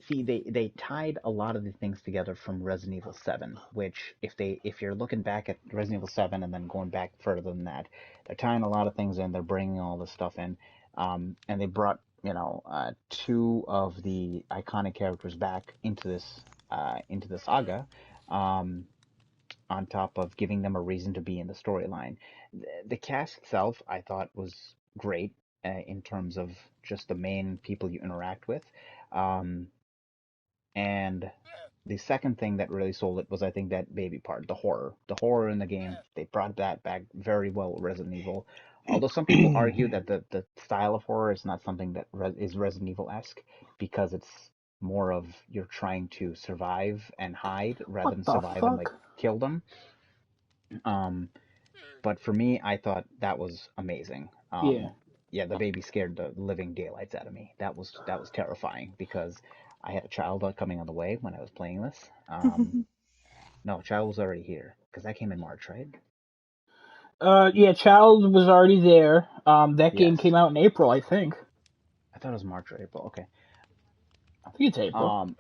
See, they tied a lot of the things together from Resident Evil 7, which if you're looking back at Resident Evil 7 and then going back further than that, they're tying a lot of things in. They're bringing all this stuff in, and they brought two of the iconic characters back into the saga. Um, on top of giving them a reason to be in the storyline. The cast itself, I thought, was great in terms of just the main people you interact with. Um, and the second thing that really sold it was, I think, that baby part, the horror. The horror in the game, they brought that back very well with Resident Evil. Although some people argue that the style of horror is not something that is Resident Evil-esque because it's more of you're trying to survive and hide rather What than the survive and like fuck? kill them. Um, but for me, I thought that was amazing. Yeah. Yeah, the baby scared the living daylights out of me. That was terrifying because I had a child coming on the way when I was playing this. No, child was already here because that came in March, right? Yeah, Child was already there. That game Yes, came out in April, I think. I thought it was March or April. Okay. I think it's April. Um,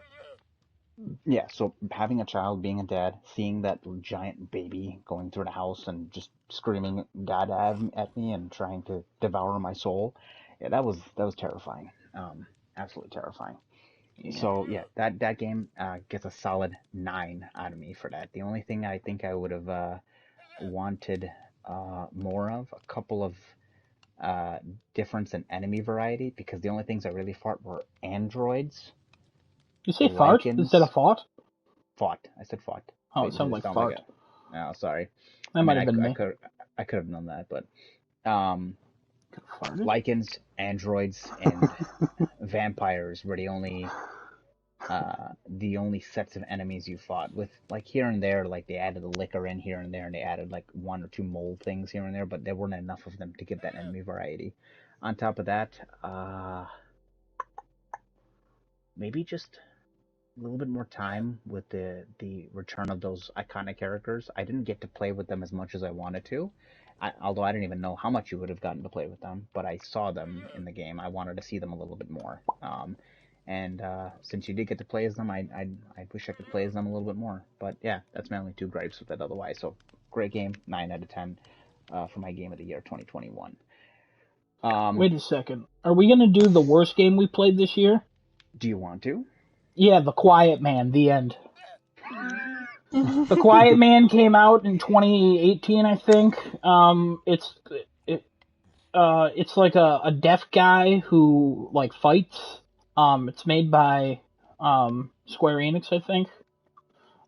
yeah. So having a child, being a dad, seeing that giant baby going through the house and just screaming "God" at me and trying to devour my soul, yeah, that was terrifying. Absolutely terrifying. Yeah. So yeah, that game gets a solid 9 out of me for that. The only thing I think I would have wanted more of a couple of uh, difference in enemy variety because the only things I really fought were androids, You say fart instead of lichens, fought? fought. I said fought. Oh, So it it sounded like sounds like fart. a. Oh, sorry. That I might mean, have been me. I could have known that, but um, Farted? lichens, androids, and vampires were the only sets of enemies you fought with. Like here and there, like they added a liquor in here and there, and they added like one or two mold things here and there, but there weren't enough of them to give that enemy variety. On top of that, maybe just a little bit more time with the return of those iconic characters. I didn't get to play with them as much as I wanted to. Although I didn't even know how much you would have gotten to play with them, but I saw them in the game. I wanted to see them a little bit more. And since you did get to play as them, I wish I could play as them a little bit more. But yeah, that's my only two gripes with it. Otherwise, so great game, 9 out of 10 for my game of the year 2021. Wait a second. Are we gonna do the worst game we played this year? Do you want to? Yeah, The Quiet Man. The end. The Quiet Man came out in 2018, I think. It's like a deaf guy who like fights. It's made by Square Enix, I think.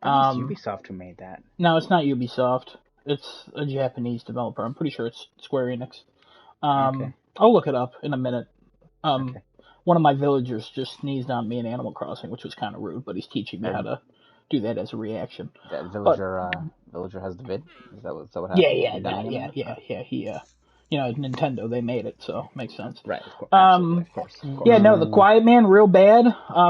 I think it's Um, Ubisoft who made that. no, it's not Ubisoft. It's a Japanese developer. I'm pretty sure it's Square Enix. Okay, I'll look it up in a minute. Um, okay. one of my villagers just sneezed on me in Animal Crossing, which was kind of rude, but he's teaching me how to do that as a reaction. That But villager has the vid. Is that what yeah, happened? yeah, He no, died on yeah, that? yeah, yeah. Nintendo, they made it, so makes sense. Right, of course, absolutely, Um, of course, of yeah, course. no, The Quiet Man, real bad.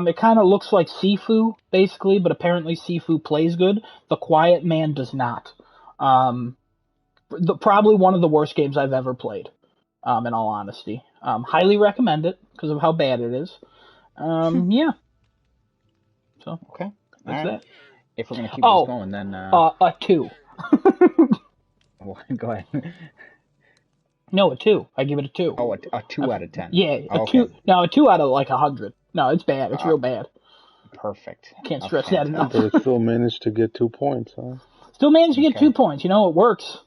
It kind of looks like Sifu, basically, but apparently Sifu plays good. The Quiet Man does not. Um, probably one of the worst games I've ever played. In all honesty, highly recommend it because of how bad it is. Yeah. So Okay, all that's right. that. If we're gonna keep this Oh, going, then a 2. well, go ahead. No, a 2. I give it a 2. Oh, a 2 out of 10. Yeah, a Oh, 2. okay, No, a 2 out of like 100. No, it's bad. It's uh, real bad. perfect. Can't Oh, stress that enough. But it fantastic. still managed to get 2 points, huh? Still managed to get 2 Okay, points. You know, it works.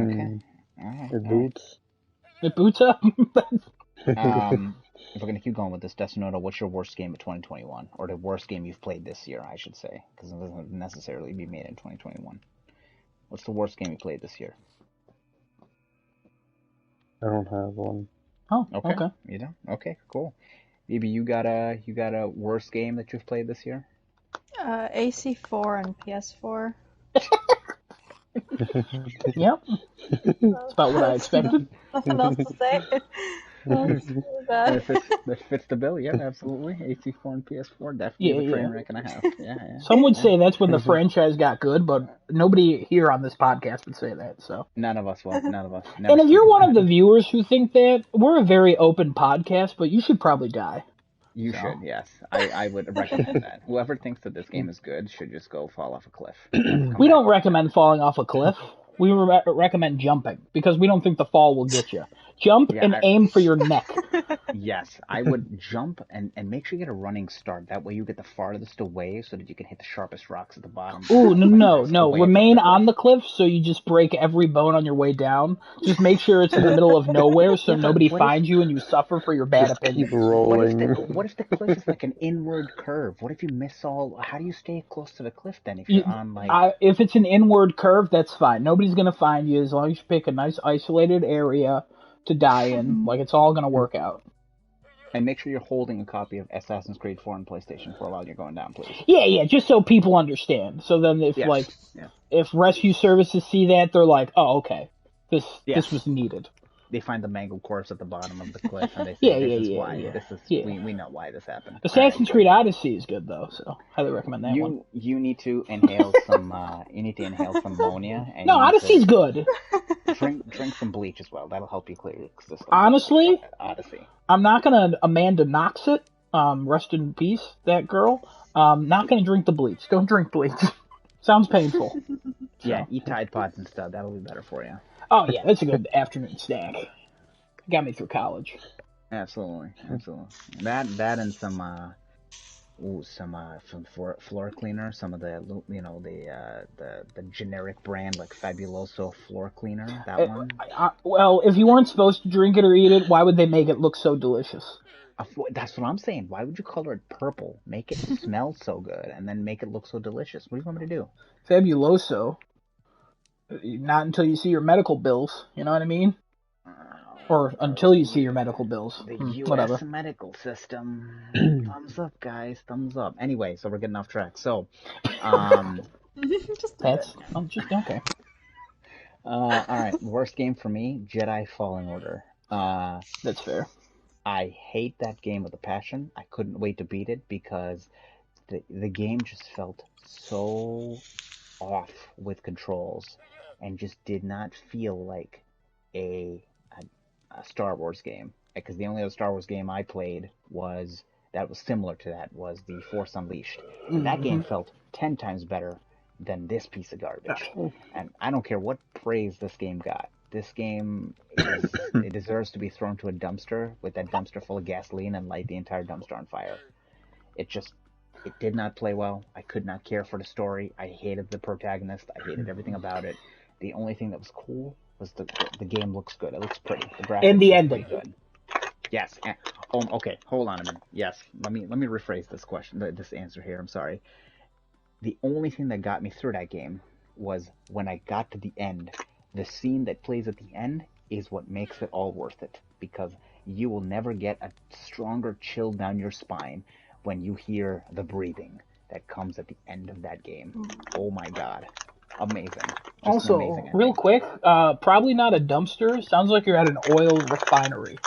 okay, Mm, all right, it all right. boots. It boots up. If we're gonna keep going with this, Destinoto, what's your worst game of 2021, or the worst game you've played this year, I should say, because it doesn't necessarily be made in 2021. What's the worst game you played this year? I don't have one. Oh, Okay, okay. you know. Okay, cool. Maybe you got a worst game that you've played this year? AC4 and PS4. Yep. That's about what I expected. Nothing else to say. That's really bad. That fits the bill. Yeah, absolutely. AC4 and PS4 definitely Yeah, a train yeah. wreck and a half. Yeah, Some would yeah. say that's when the franchise got good, but nobody here on this podcast would say that. So, None of us will. None of us. Never and if you're speak one of about the it. viewers who think that, we're a very open podcast, but you should probably die. You So. should, yes. I would recommend that. Whoever thinks that this game is good should just go fall off a cliff. Come We back. don't recommend falling off a cliff. We recommend jumping because we don't think the fall will get you. Jump Yeah, and aim for your neck. Yes, I would jump and make sure you get a running start. That way you get the farthest away so that you can hit the sharpest rocks at the bottom. Ooh, no. Away Remain from on the cliff so you just break every bone on your way down. Just make sure it's in the middle of nowhere so nobody finds you and you suffer for your bad Just opinion. keep rolling. What if the cliff is like an inward curve? What if you miss all? How do you stay close to the cliff then if you're on like? If it's an inward curve, that's fine. Nobody's gonna find you as long as you pick a nice isolated area to die in. Like it's all gonna work out. And make sure you're holding a copy of Assassin's Creed 4 and PlayStation 4 while you're going down, please. Yeah, just so people understand. So then if if rescue services see that, they're like, oh, okay, this was needed. They find the mangled corpse at the bottom of the cliff, and they say, we know why this happened. Assassin's Creed Odyssey is good though, so highly recommend that one. You need to inhale some ammonia. And no, Odyssey's good. Drink some bleach as well. That'll help you clear your system. Honestly, Odyssey. I'm not gonna Amanda Knox it. Rest in peace, that girl. Not gonna drink the bleach. Don't drink bleach. Sounds painful. Yeah, eat Tide Pods and stuff. That'll be better for you. Oh yeah, that's a good afternoon snack. Got me through college. Absolutely. That and some floor cleaner. Some of the the generic brand like Fabuloso floor cleaner. That one. Well, if you weren't supposed to drink it or eat it, why would they make it look so delicious? That's what I'm saying. Why would you color it purple? Make it smell so good, and then make it look so delicious. What do you want me to do? Fabuloso. Not until you see your medical bills. You know what I mean? Or until you see your medical bills. The U.S. Whatever. medical system. Thumbs up, guys. Thumbs up. Anyway, so we're getting off track. So, just okay. All right. Worst game for me: Jedi Fallen Order. That's fair. I hate that game with a passion. I couldn't wait to beat it because the game just felt so off with controls and just did not feel like a Star Wars game. Because the only other Star Wars game I played that was similar to that was the Force Unleashed. And that game felt 10 times better than this piece of garbage. And I don't care what praise this game got. This game it deserves to be thrown to a dumpster with that dumpster full of gasoline and light the entire dumpster on fire. It did not play well. I could not care for the story. I hated the protagonist. I hated everything about it. The only thing that was cool was the game looks good. It looks pretty. The graphics and the look ending. pretty good. Yes. Okay. Hold on a minute. Yes. Let me rephrase this question. This answer here. I'm sorry. The only thing that got me through that game was when I got to the end. The scene that plays at the end is what makes it all worth it, because you will never get a stronger chill down your spine when you hear the breathing that comes at the end of that game. Oh my god. Amazing. Also, real quick, probably not a dumpster. Sounds like you're at an oil refinery.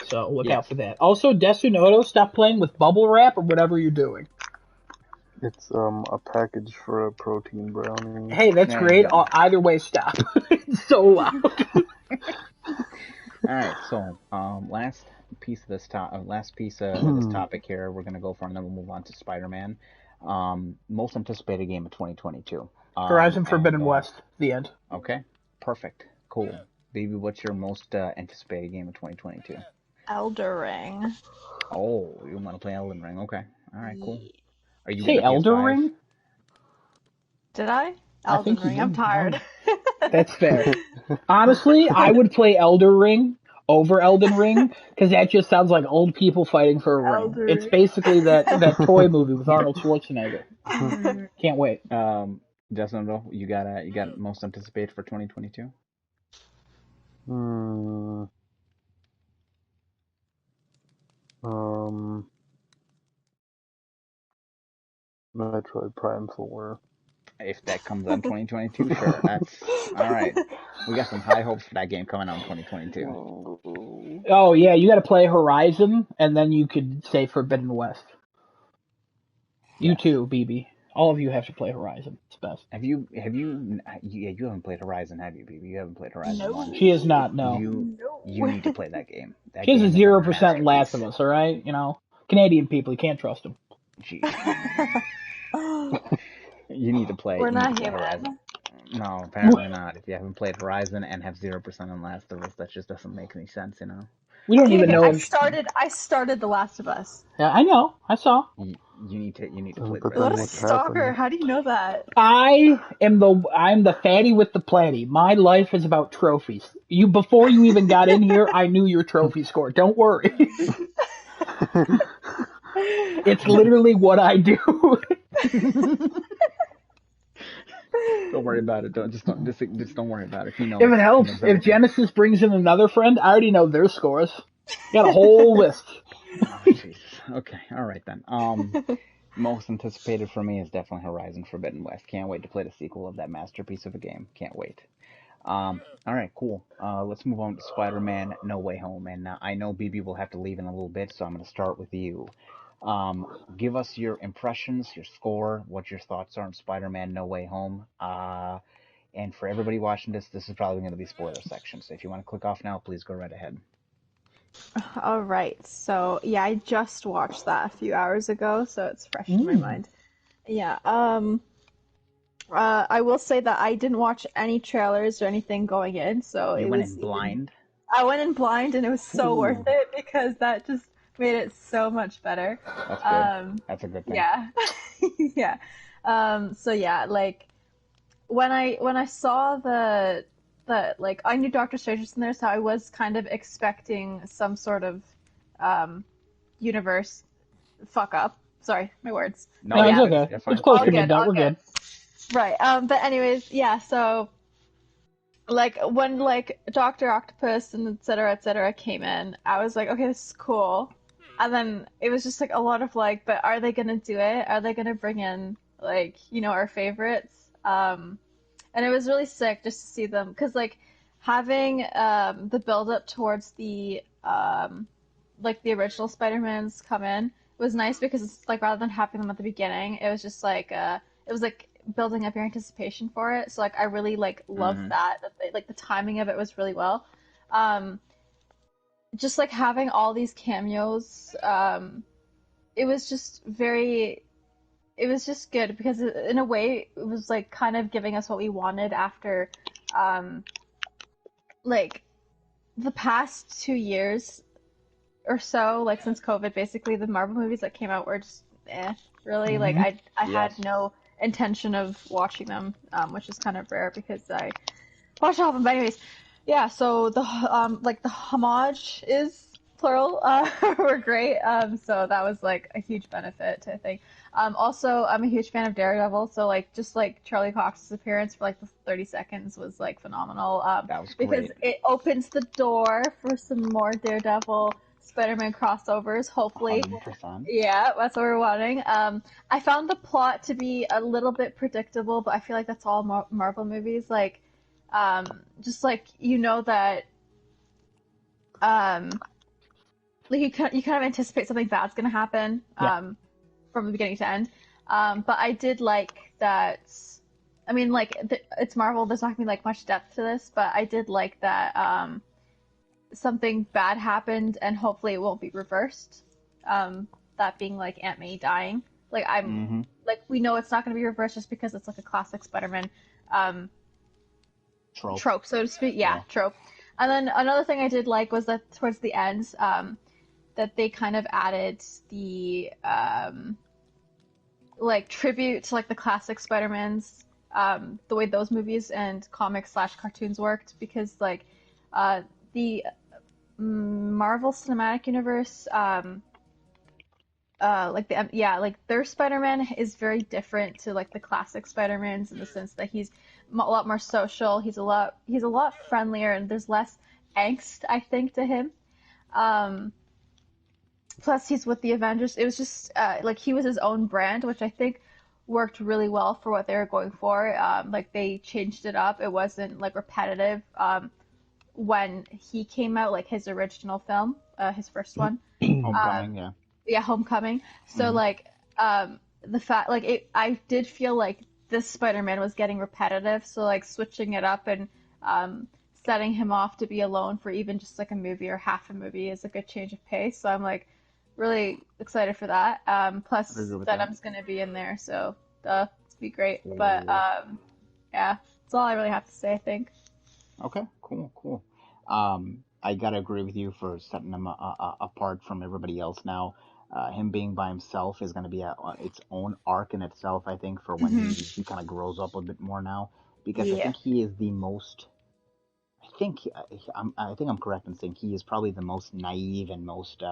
So look out for that. Also, Desunoto, stop playing with bubble wrap or whatever you're doing. It's a package for a protein brownie. Hey, that's great. Either way, stop. It's so loud. Alright, so last piece of this topic here we're gonna go for, and then we'll move on to Spider-Man. Most anticipated game of 2022. Horizon Forbidden West. The end. Okay, perfect, cool. Baby, what's your most anticipated game of 2022? Elder Ring. Oh, you want to play Elden Ring? Okay, all right, cool. Are you say Elder Ring? Did I? Elden Ring. I'm tired. That's fair. Honestly, I would play Elder Ring over Elden Ring because that just sounds like old people fighting for a ring. It's basically that toy movie with Arnold Schwarzenegger. Can't wait. Justin, you got most anticipated for 2022? Metroid Prime 4. If that comes out in 2022, sure. That's all right. We got some high hopes for that game coming out in 2022. Oh yeah, you got to play Horizon, and then you could say Forbidden West. You too, BB. All of you have to play Horizon. It's best. Have you? Yeah, you haven't played Horizon, have you, BB? You haven't played Horizon 1. She is not. No. You need to play that game. She has a 0% Last of Us. All right, you know. Canadian people, you can't trust them. Jeez. You need to play. We're You need not to play Horizon. human. No, apparently not. If you haven't played Horizon and have 0% on Last of Us, that just doesn't make any sense, you know? We don't even Okay, know. I started The Last of Us. Yeah, I know. I saw. You need to play the But rest What then a of what the stalker! happened? How do you know that? I'm the fatty with the platty. My life is about trophies. Before you even got in here, I knew your trophy score. Don't worry. It's literally what I do. Don't worry about it. Just don't worry about it. He If knows. it He helps, knows if everything. Genesis brings in another friend, I already know their scores. Got a whole list. Oh, Jesus. Okay. All right then. Most anticipated for me is definitely Horizon Forbidden West. Can't wait to play the sequel of that masterpiece of a game. Can't wait. All right, cool. Let's move on to Spider-Man: No Way Home, and I know BB will have to leave in a little bit, so I'm going to start with you. Give us your impressions, your score, what your thoughts are on Spider-Man: No Way Home. And for everybody watching this is probably going to be spoiler section, so if you want to click off now, please go right ahead. All right, so yeah, I just watched that a few hours ago, so it's fresh in my mind. Yeah, I will say that I didn't watch any trailers or anything going in, so You it went was in even. blind. I went in blind, and it was so worth Ooh, it because that just made it so much better. that's good. Um, That's a good thing. yeah, yeah. So yeah, like when I saw the like I knew Doctor Strange was in there, so I was kind of expecting some sort of um universe fuck up. Sorry, my words. No, But No, you're it's yeah, good. okay. You're It's fine. close all You're to good. good, midnight. all We're good. good. Right. But anyways, yeah, so like when like Doctor Octopus and et cetera came in, I was like, okay, this is cool. And then it was just like a lot of like, but are they gonna do it? Are they gonna bring in like, our favorites? And it was really sick just to see them because like having the build up towards the like the original Spider-Mans come in was nice because it's like rather than having them at the beginning, it was just like it was like building up your anticipation for it. So like I really like loved Hmm. that like the timing of it was really well. Um, just like having all these cameos, it was just very it was just good because in a way it was like kind of giving us what we wanted after um like the past 2 years or so, like since COVID, basically the Marvel movies that came out were just really like I had Yes. no intention of watching them, which is kind of rare because I watched all of them. But anyways, yeah. So the like the homage is plural were great. So that was like a huge benefit to I think. Also, I'm a huge fan of Daredevil, so like just like Charlie Cox's appearance for like the 30 seconds was like phenomenal. That was Because great. it opens the door for some more Daredevil Spider-Man crossovers, hopefully. 100%. Yeah, that's what we're wanting. I found the plot to be a little bit predictable, but I feel like that's all Marvel movies. Like, just like that, um, like you kind of anticipate something bad's gonna happen, Yeah. from the beginning to end. But I did like that. I mean, like it's Marvel. There's not gonna be like much depth to this, but I did like that. Something bad happened, and hopefully it won't be reversed. That being like Aunt May dying. Like Hmm. we know it's not going to be reversed just because it's like a classic Spider-Man um, Trope. trope, so to speak. Yeah, Yeah. trope. And then another thing I did like was that towards the end, that they kind of added the like tribute to like the classic Spider-Mans, the way those movies and comics slash cartoons worked, because like the Marvel Cinematic Universe, like like their Spider-Man is very different to like the classic Spider-Mans in the sense that he's a lot more social. He's a lot friendlier, and there's less angst, I think, to him. Um, Plus, he's with the Avengers. It was just like he was his own brand, which I think worked really well for what they were going for. Like they changed it up. It wasn't like repetitive. When he came out, like his original film, his first one. Um, Homecoming, yeah. yeah, Homecoming. So Hmm. like the fact like I did feel like this Spider-Man was getting repetitive, so like switching it up and um setting him off to be alone for even just like a movie or half a movie is a good change of pace. So I'm like really excited for that. I Plus agree with that. Venom's gonna be in there, so it's be great. But Oh. yeah, that's all I really have to say, I think. Okay, cool. I gotta agree with you for setting him apart from everybody else now. Him being by himself is gonna be its own arc in itself, I think, for when Hmm. he kind of grows up a bit more now, because I Yeah. think he is the most. I think I'm correct in saying he is probably the most naive and most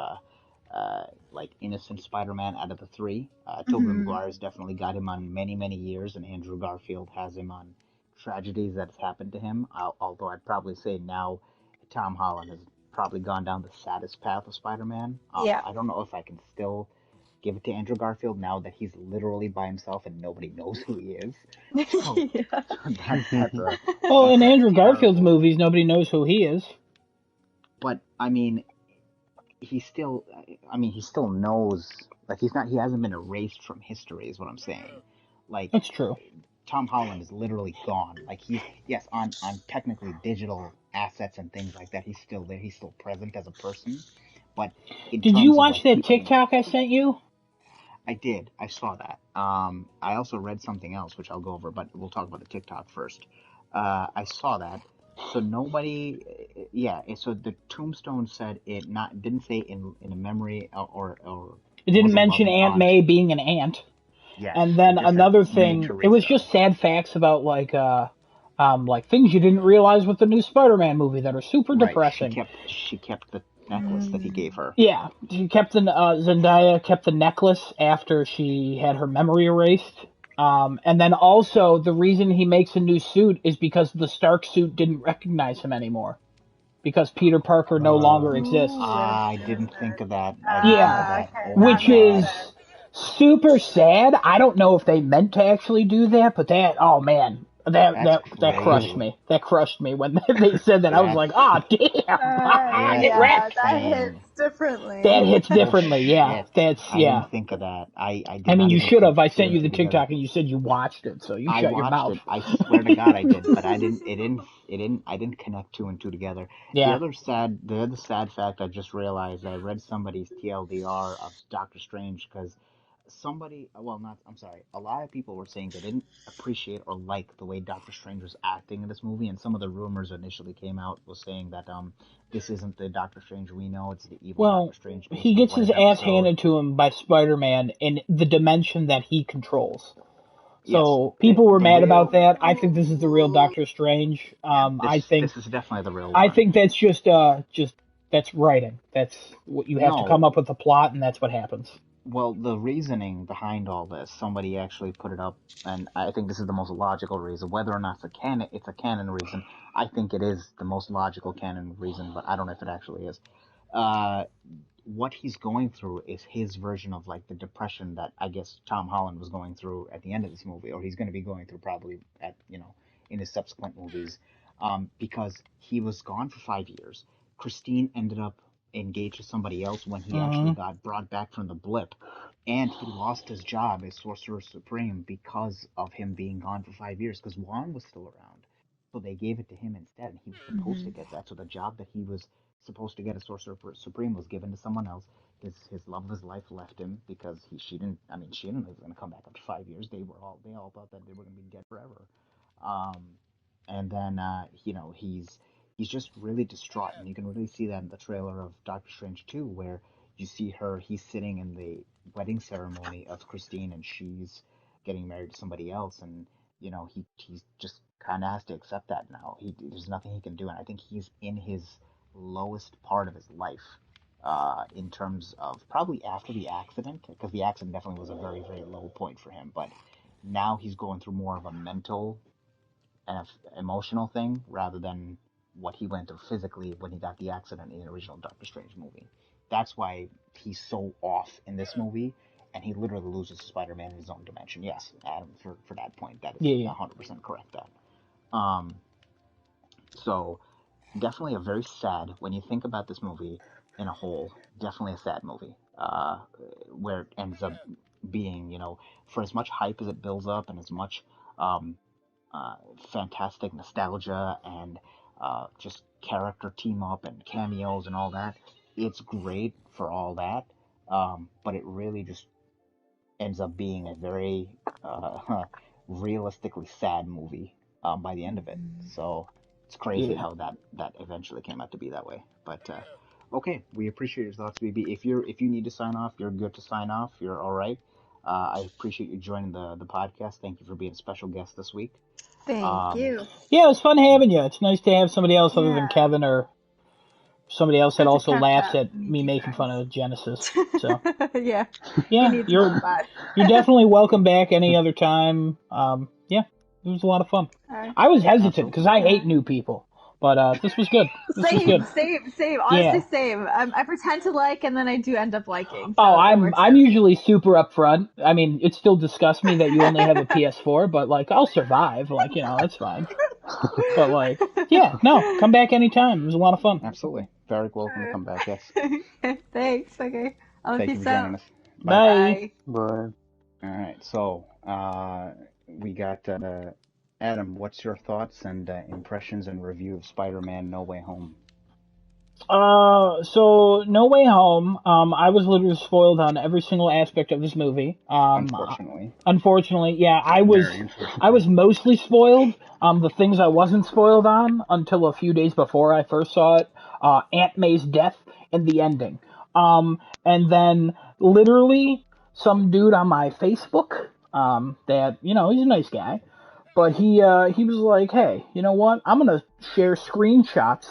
like innocent Spider-Man out of the three. Tobey Hmm. Maguire's definitely got him on many years, and Andrew Garfield has him on tragedies that's happened to him. Although I'd probably say now Tom Holland has probably gone down the saddest path of Spider-Man. Yeah. I don't know if I can still give it to Andrew Garfield now that he's literally by himself and nobody knows who he is. So, Yeah. so Well, that's in a Andrew Garfield's terrible. movies, nobody knows who he is. But I mean, he still knows, like he hasn't been erased from history is what I'm saying. Like That's true. Tom Holland is literally gone. Like he's, yes, on technically digital assets and things like that, he's still there, he's still present as a person, but in Did you terms of watch like that people, TikTok I sent you? I did, I saw that. I also read something else which I'll go over, but we'll talk about the TikTok first. I saw that. So nobody, yeah. So the tombstone said it not didn't say in a memory, or It it didn't wasn't mention loving Aunt aunt. May being an aunt. Yes, And it then just said another May thing, it was Teresa. just sad facts about like things you didn't realize with the new Spider-Man movie that are super Right. depressing. She kept the necklace that he Mm. gave her. Yeah, she kept the Zendaya kept the necklace after she had her memory erased. And then also the reason he makes a new suit is because the Stark suit didn't recognize him anymore because Peter Parker no longer exists. Ooh, I I didn't didn't remember. think of that. I didn't think of Yeah, that. Okay, Oh my that which makes God. is sense. super sad. I don't know if they meant to actually do that, but that oh man, That's that crushed crazy. me. That crushed me when they said that. I was That's like, ah, oh, damn, that's get Yeah, wrecked. that insane. hits differently. That hits Oh differently. Yeah, shit. that's I yeah. didn't think of that. I I did mean, not you even should put have. I two sent and you two the together. TikTok and you said you watched it, so you I shut your watched mouth. it. I swear to God I did, but I didn't connect two and two together. Yeah. The other sad fact I just realized, I read somebody's TLDR of Doctor Strange, because well, not, I'm sorry, a lot of people were saying they didn't appreciate or like the way Doctor Strange was acting in this movie, and some of the rumors initially came out was saying that this isn't the Doctor Strange we know, it's the evil Doctor Well, Strange he based on gets what his an ass episode. handed to him by Spider-Man in the dimension that he controls. Yes, So people were the mad about real that. I think this is the real Doctor Strange. yeah, I think this is definitely the real I one. think that's just that's writing. That's what you have to come No, up with the plot, and that's what happens. well, the reasoning behind all this, somebody actually put it up, and I think this is the most logical reason. Whether or not it's a canon reason. I think it is the most logical canon reason, but I don't know if it actually is. Uh, what he's going through is his version of like the depression that I guess Tom Holland was going through at the end of this movie, or he's going to be going through probably in his subsequent movies, because he was gone for 5 years. Christine ended up engaged to somebody else when he actually Hmm. got brought back from the blip, and he lost his job as Sorcerer Supreme because of him being gone for 5 years. Because Juan was still around, so they gave it to him instead, and he was supposed to Hmm. get that. So the job that he was supposed to get as Sorcerer Supreme was given to someone else. His love of his life left him because she didn't. I mean, she didn't know he was going to come back after 5 years. They all thought that they were going to be dead forever. Um, and then he's just really distraught, and you can really see that in the trailer of Doctor Strange 2, where you see he's sitting in the wedding ceremony of Christine, and she's getting married to somebody else, and he's just kind of has to accept that now. There's nothing he can do, and I think he's in his lowest part of his life, in terms of probably after the accident, because the accident definitely was a very low point for him, but now he's going through more of a mental and emotional thing rather than what he went through physically when he got the accident in the original Doctor Strange movie. That's why he's so off in this movie, and he literally loses Spider-Man in his own dimension. Yes, Adam, for that point, that is Yeah, yeah, 100% correct. Um, so definitely a very sad, when you think about this movie in a whole, definitely a sad movie. Where it ends up being, for as much hype as it builds up and as much um, uh, fantastic nostalgia and just character team up and cameos and all that. It's great for all that, but it really just ends up being a very realistically sad movie by the end of it. So it's crazy Yeah. how that eventually came out to be that way. But okay, we appreciate your thoughts, BB. If you need to sign off, you're good to sign off. You're all right. I appreciate you joining the podcast. Thank you for being a special guest this week. Thank Um, you. Yeah, it was fun having you. It's nice to have somebody else other than Yeah. Kevin or somebody else that Good to also catch laughs up, at meet me new making fun friends. of Genesis. So Yeah, he yeah, needs more of that. you're definitely welcome back any other time. Yeah, it was a lot of fun. Alright. I was hesitant because absolutely. I hate Alright. new people, but this was good. This was Same, good. same, same. Honestly, Yeah. same. I pretend to like, and then I do end up liking, Oh, so it I'm works I'm out. usually super upfront. I mean, it still disgusts me that you only have a PS4, but like I'll survive. Like that's fine. But like, yeah, no, come back anytime. It was a lot of fun. Absolutely. Very welcome to come back. Yes. Thanks. Okay. Thank you for Peace joining out. us. Bye. Bye. Bye. But All right. So we got Adam. What's your thoughts and impressions and review of Spider-Man: No Way Home? So No Way Home. I was literally spoiled on every single aspect of this movie. Unfortunately. Unfortunately, yeah, Very I unfortunately. was mostly spoiled. The things I wasn't spoiled on until a few days before I first saw it, Aunt May's death and the ending. And then literally some dude on my Facebook, that he's a nice guy, but he was like, hey, you know what? I'm gonna share screenshots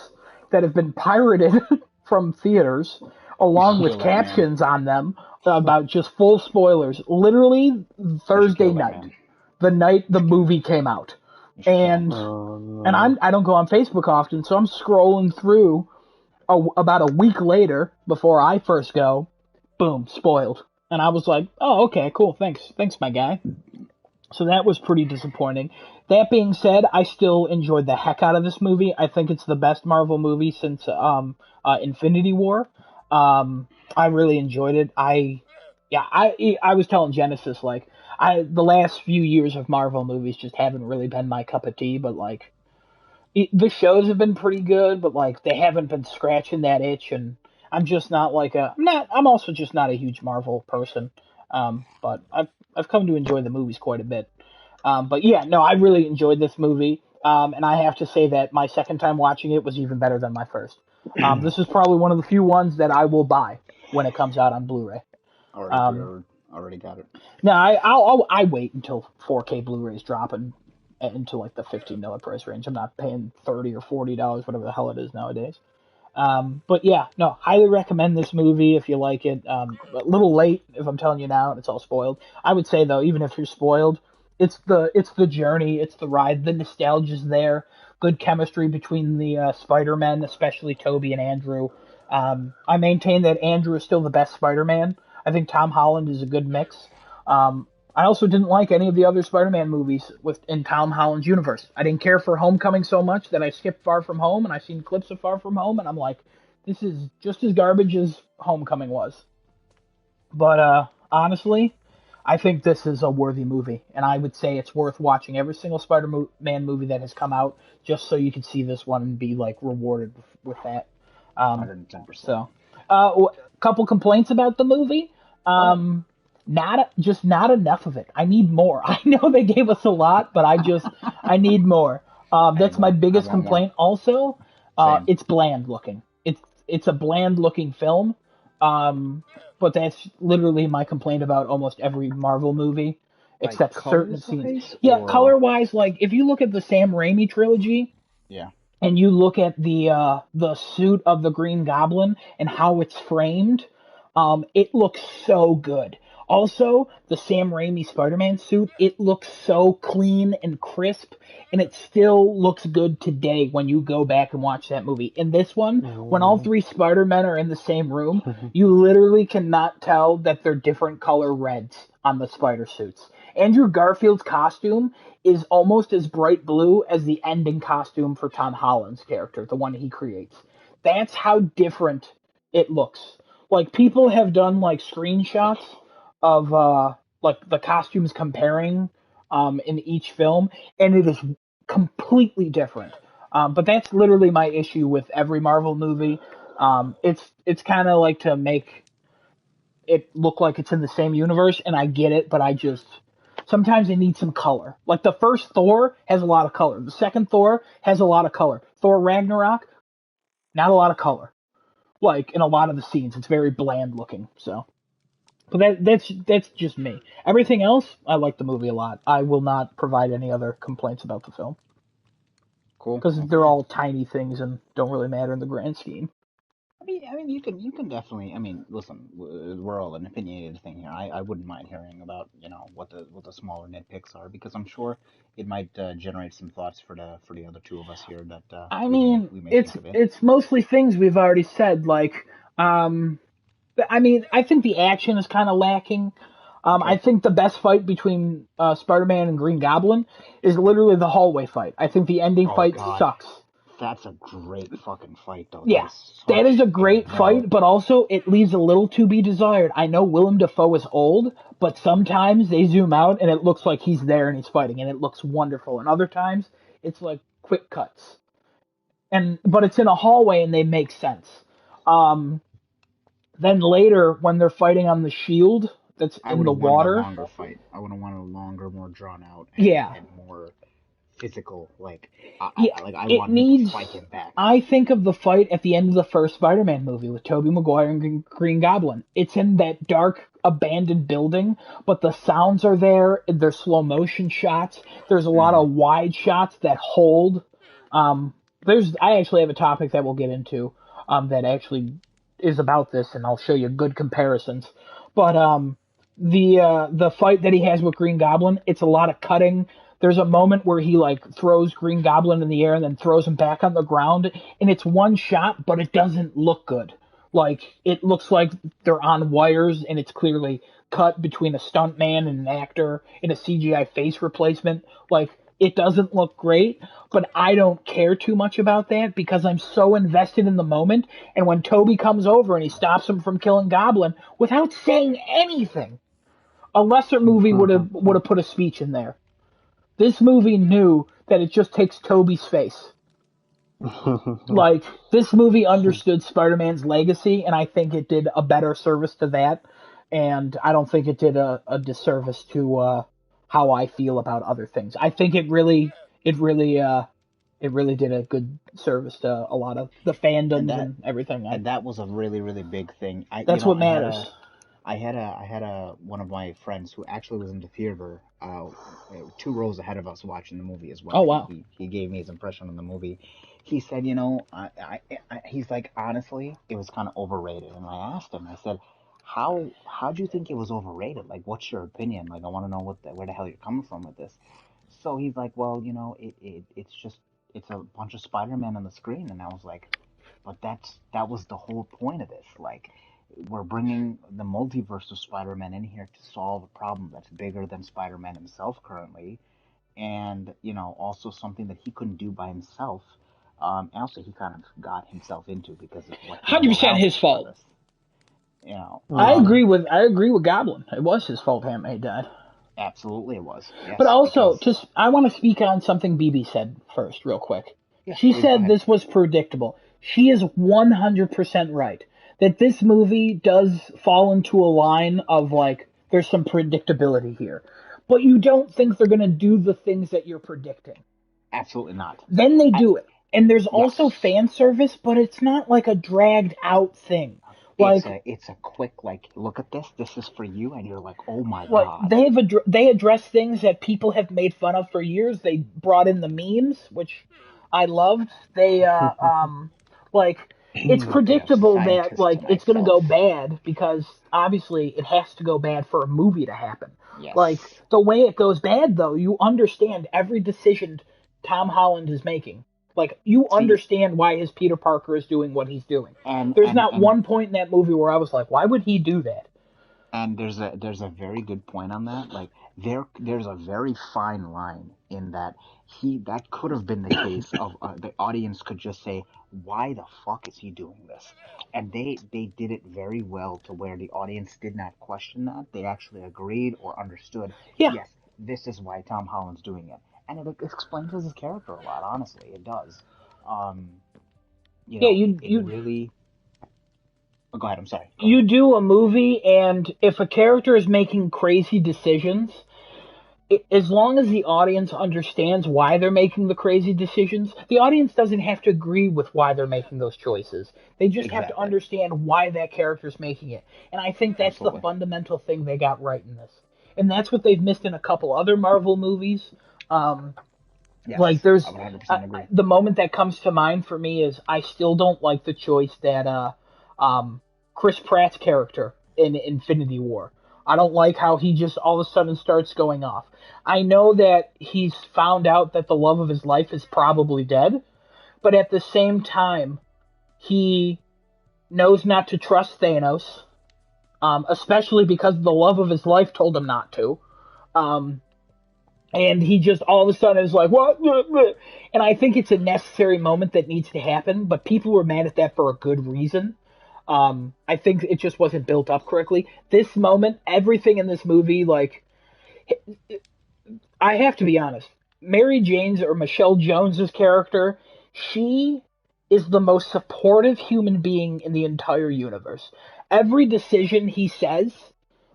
that have been pirated from theaters, along with Kill that man. captions on them about just full spoilers. Literally You should Thursday kill that night, man. the night You the should kill him. movie came out, You should kill him. and oh and no. I don't go on Facebook often, so I'm scrolling through about a week later before I first go, boom, spoiled. And I was like, oh, okay, cool, thanks, my guy. So that was pretty disappointing. That being said, I still enjoyed the heck out of this movie. I think it's the best Marvel movie since Infinity War. I really enjoyed it. I was telling Genesis like the last few years of Marvel movies just haven't really been my cup of tea, but like the shows have been pretty good, but like they haven't been scratching that itch, and I'm just not like I'm also just not a huge Marvel person. But I've come to enjoy the movies quite a bit. But yeah, no, I really enjoyed this movie. And I have to say that my second time watching it was even better than my first. This is probably one of the few ones that I will buy when it comes out on Blu-ray. Already Um, pre-ordered. Already got it. no, I wait until 4K Blu-rays drop into like the $15 price range. I'm not paying $30 or $40, whatever the hell it is nowadays. But yeah, no, highly recommend this movie if you like it. A little late if I'm telling you now, and it's all spoiled. I would say though, even if you're spoiled, it's the journey, it's the ride, the nostalgia's there. Good chemistry between the Spider-Men, especially Toby and Andrew. I maintain that Andrew is still the best Spider-Man. I think Tom Holland is a good mix. I also didn't like any of the other Spider-Man movies in Tom Holland's universe. I didn't care for Homecoming so much that I skipped Far From Home, and I seen clips of Far From Home, and I'm like, this is just as garbage as Homecoming was. But honestly, I think this is a worthy movie, and I would say it's worth watching every single Spider-Man movie that has come out just so you can see this one and be like rewarded with that. Um, 110%. so, couple complaints about the movie. Oh, Not enough of it. I need more. I know they gave us a lot, but I need more. I need That's my more. I biggest want more. complaint. Also, Same. it's bland looking. It's a bland looking film. Um, but that's literally my complaint about almost every Marvel movie, Like except certain colors scenes. wise, Yeah, or color wise, like if you look at the Sam Raimi trilogy, yeah, and you look at the suit of the Green Goblin and how it's framed, it looks so good. Also, the Sam Raimi Spider-Man suit, it looks so clean and crisp, and it still looks good today when you go back and watch that movie. In this one, when all Oh. three Spider-Men are in the same room, you literally cannot tell that they're different color reds on the spider suits. Andrew Garfield's costume is almost as bright blue as the ending costume for Tom Holland's character, the one he creates. That's how different it looks. Like people have done like screenshots of like the costumes comparing in each film, and it is completely different. But that's literally my issue with every Marvel movie. It's kind of like to make it look like it's in the same universe, and I get it, but sometimes I need some color. Like the first Thor has a lot of color. The second Thor has a lot of color. Thor Ragnarok, not a lot of color. Like in a lot of the scenes, it's very bland looking. So, but that's just me. Everything else, I like the movie a lot. I will not provide any other complaints about the film Cool. because Okay. they're all tiny things and don't really matter in the grand scheme. I mean, you can definitely. I mean, listen, we're all an opinionated thing here. I wouldn't mind hearing about what the smaller nitpicks are because I'm sure it might generate some thoughts for the other two of us here that I we may mean, we may it's think of it. it's mostly things we've already said. Like, I mean, I think the action is kind of lacking. I Okay. think the best fight between Spider-Man and Green Goblin is literally the hallway fight. I think the ending Oh fight God, sucks. that's a great fucking fight though. That Yeah, is that is such a a great well. fight, but also it leaves a little to be desired. I know Willem Dafoe is old, but sometimes they zoom out and it looks like he's there and he's fighting, and it looks wonderful. And other times it's like quick cuts, but it's in a hallway and they make sense. Um, then later when they're fighting on the shield that's I in would the have wanted a water, longer fight. I would have wanted a longer, more drawn out, and yeah, and more physical. Like yeah, like I it wanted to needs. fight him back. I think of the fight at the end of the first Spider-Man movie with Tobey Maguire and Green Goblin. It's in that dark, abandoned building, but the sounds are there. There's slow motion shots. There's a lot Hmm. of wide shots that hold. Um, I actually have a topic that we'll get into that actually is about this, and I'll show you good comparisons. But the fight that he has with Green Goblin, it's a lot of cutting. There's a moment where he like throws Green Goblin in the air and then throws him back on the ground, and it's one shot, but it doesn't look good. Like it looks like they're on wires, and it's clearly cut between a stuntman and an actor in a CGI face replacement. Like it doesn't look great, but I don't care too much about that because I'm so invested in the moment. And when Toby comes over and he stops him from killing Goblin without saying anything, a lesser movie would have put a speech in there. This movie knew that it just takes Toby's face. Like this movie understood Spider-Man's legacy, and I think it did a better service to that. And I don't think it did a disservice to how I feel about other things. I think it really did a good service to a lot of the and fandoms that and everything. and that was a really really big thing. That's what matters. I had a one of my friends who actually was in the theater, 2 rows ahead of us watching the movie as Oh well. wow. He gave me his impression on the movie. He said, he's like, honestly, it was kind of overrated. And I asked him, I said, how do you think it was overrated? Like, what's your opinion? Like, I want to know where the hell you're coming from with this. So he's like, well, it's a bunch of Spider-Man on the screen, and I was like, but that was the whole point of this. Like, we're bringing the multiverse of Spider-Man in here to solve a problem that's bigger than Spider-Man himself currently, and also something that he couldn't do by himself. And also, he kind of got himself into because of what he 100% morale his was for fault. this. You know, Mhm. I agree with Goblin. It was his fault Aunt May died. absolutely it was. But Yes, also, because just I want to speak on something BB said first, real quick. yeah, She please go said ahead. this was predictable. She is 100% right. That this movie does fall into a line of like, there's some predictability here. But you don't think they're going to do the things that you're predicting. Absolutely not. Then they I, do it. And there's also yes, fan service, but it's not like a dragged out thing. Like, it's a quick like look at this. This is for you, and you're like, oh my what god. they address things that people have made fun of for years. They brought in the memes, which I loved. They like it's Look at a predictable that scientist to like it's gonna myself. go bad because obviously it has to go bad for a movie to happen. Like Yes. the way it goes bad though, you understand every decision Tom Holland is making. Like you See, understand why his Peter Parker is doing what he's doing. and There's and not and one point in that movie where I was like, why would he do that? and there's a very good point on that. Like there's a very fine line in that that could have been the case of the audience could just say, why the fuck is he doing this? And they did it very well to where the audience did not question that. They actually agreed or understood. Yeah. Yes, this is why Tom Holland's doing it, and it explains his character a lot. Honestly, it does. Um, Yeah, it really Oh, go ahead. I'm sorry. Go You ahead. do a movie, and if a character is making crazy decisions, as long as the audience understands why they're making the crazy decisions, the audience doesn't have to agree with why they're making those choices. They just have to Exactly. understand why that character's making it. And I think that's the Absolutely. fundamental thing they got right in this. And that's what they've missed in a couple other Marvel movies. Um, like Yes, I there's would 100% agree. the moment that comes to mind for me is I still don't like the choice that um, Chris Pratt's character in Infinity War. I don't like how he just all of a sudden starts going off. I know that he's found out that the love of his life is probably dead, but at the same time, he knows not to trust Thanos, especially because the love of his life told him not to. Um, and he just all of a sudden is like, what? And I think it's a necessary moment that needs to happen, but people were mad at that for a good reason. I think it just wasn't built up correctly. This moment, everything in this movie, like, I have to be honest, Mary Jane's or Michelle Jones's character, she is the most supportive human being in the entire universe. Every decision he says,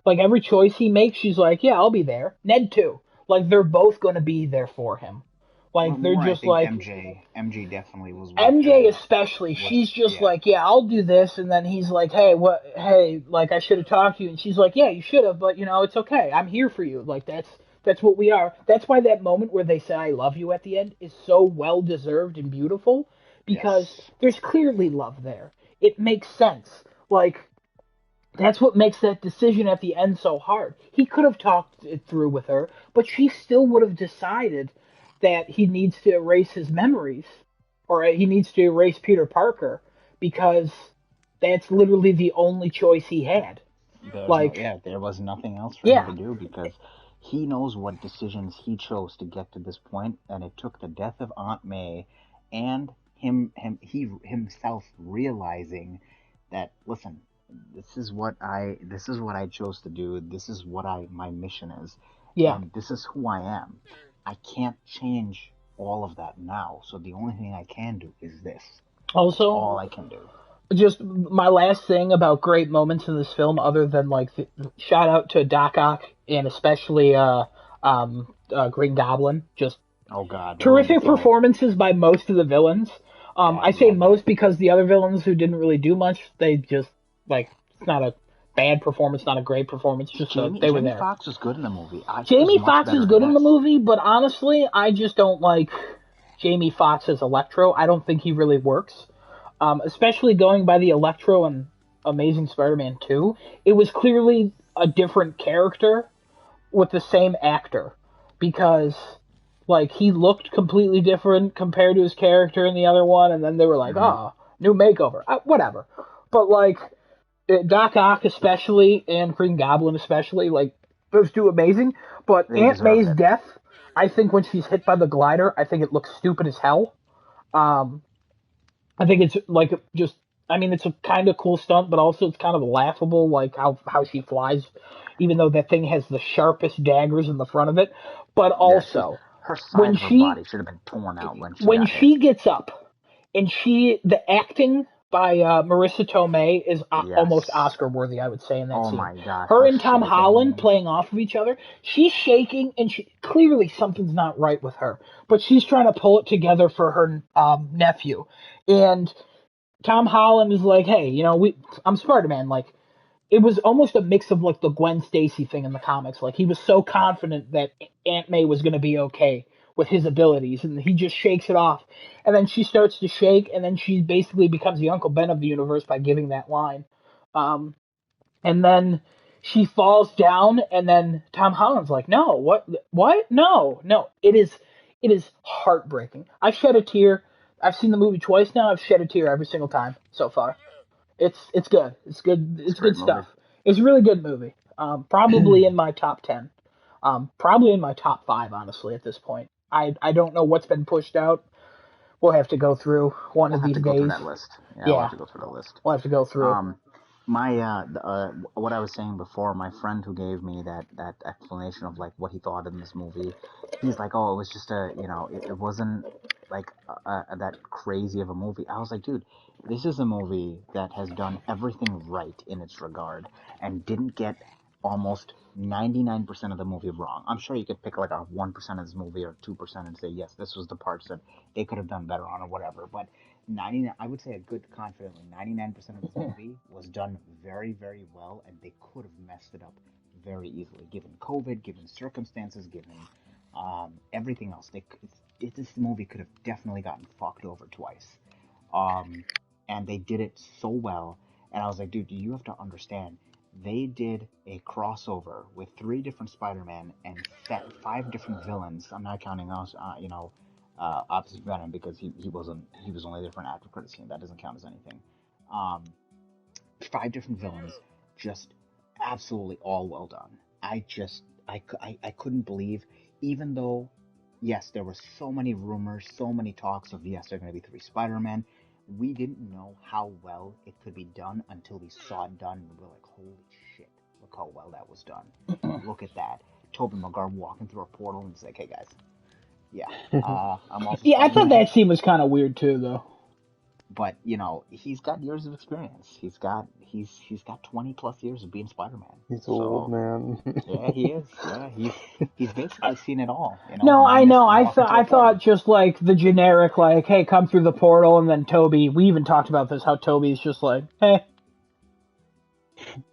like every choice he makes, she's like, "Yeah, I'll be there." Ned too. Like they're both going to be there for him. Well, Like they're more I just think like MJ definitely was MJ especially, what she's just yeah. like, yeah, I'll do this, and then he's like, hey, what, hey, like I should have talked to you, and she's like, yeah, you should have, but you know, it's okay, I'm here for you. Like that's what we are. That's why that moment where they say I love you at the end is so well deserved and beautiful because Yes. there's clearly love there. It makes sense. Like that's what makes that decision at the end so hard. He could have talked it through with her, but she still would have decided that he needs to erase his memories or he needs to erase Peter Parker because that's literally the only choice he had. Like, There was nothing else for him yeah, to do because he knows what decisions he chose to get to this point, and it took the death of Aunt May and he himself realizing that listen, this is what I chose to do. This is what I my mission is, yeah. and this is who I am. I can't change all of that now, so the only thing I can do is this. That's all Also, I can do. just my last thing about great moments in this film, other than like shout out to Doc Ock and especially Green Goblin, just Oh God, ruined the terrific film. performances by most of the villains. I say Yeah, most because the other villains who didn't really do much, they just like it's not a bad performance, not a great performance, just they were Jamie there. Foxx was good in the movie. He was Jamie much Foxx is better in good in the this. movie, but honestly, I just don't like Jamie Foxx as Electro. I don't think he really works. Especially going by the Electro and Amazing Spider-Man 2. It was clearly a different character with the same actor because like he looked completely different compared to his character in the other one, and then they were like, Hmm. "Oh, new makeover, whatever." But like Doc Ock especially and Green Goblin especially, like those two amazing. But They Aunt deserved May's it. death, I think when she's hit by the glider, I think it looks stupid as hell. Um, I think it's like just. I mean, it's a kind of cool stunt, but also it's kind of laughable, like how she flies, even though that thing has the sharpest daggers in the front of it. But Yeah, also, her when side of her she body should have been torn out when she when got hit. she gets up and the acting by Marissa Tomei is almost Yes. Oscar worthy, I would say, in that Oh scene. my God, Her her and Tom Holland shaking. playing off of each other. She's shaking, and she clearly something's not right with her, but she's trying to pull it together for her nephew. And Tom Holland is like, "Hey, you know, I'm Spider-Man. Like, it was almost a mix of like the Gwen Stacy thing in the comics. Like he was so confident that Aunt May was going to be okay with his abilities, and he just shakes it off. And then she starts to shake, and then she basically becomes the Uncle Ben of the universe by giving that line. Um, and then she falls down, and then Tom Holland's like, "No, what? No, no." It is heartbreaking. I shed a tear. I've seen the movie twice now. I've shed a tear every single time so far. It's good. It's good. It's It's a good great movie. stuff. It's a really good movie. Probably in my top 10. Probably in my top 5, honestly, at this point. I don't know what's been pushed out. We'll have to go through one We'll of have these to go through days. that list. Yeah, we'll have Yeah, to go through the list. we'll have to go through. Um, what I was saying before, my friend who gave me that explanation of like what he thought in this movie, he's like, oh, it was just it wasn't. like that crazy of a movie. I was like, dude, this is a movie that has done everything right in its regard and didn't get almost 99% of the movie wrong. I'm sure you could pick like a 1% of this movie or 2% and say, yes, this was the parts that they could have done better on or whatever. But 99, I would say a good confidently 99% of this movie was done very, very well, and they could have messed it up very easily, given COVID, given circumstances, given everything else. This movie could have definitely gotten fucked over twice. Um, and they did it so well. And I was like, dude, you have to understand. They did a crossover with 3 different Spider-Man and 5 different villains. I'm not counting us, opposite Venom because he was only there for an after credit scene. That doesn't count as anything. Um, 5 different villains, just absolutely all well done. I couldn't believe, even though, yes, there were so many rumors, so many talks of, yes, there are going to be 3 Spider-Men. We didn't know how well it could be done until we saw it done, and we were like, holy shit, look how well that was done. Look at that. Tobey Maguire walking through a portal and it's like, hey guys, yeah, I'm also Yeah, I thought Spider-Man. that scene was kind of weird too, though. But he's got years of experience. He's got 20 plus years of being Spider-Man. He's old, So man. yeah, he is. Yeah, he's basically seen it all. No, I Minus know. walking through a I thought portal. just like the generic, like, hey, come through the portal, and then Toby. We even talked about this. How Toby's just like, hey.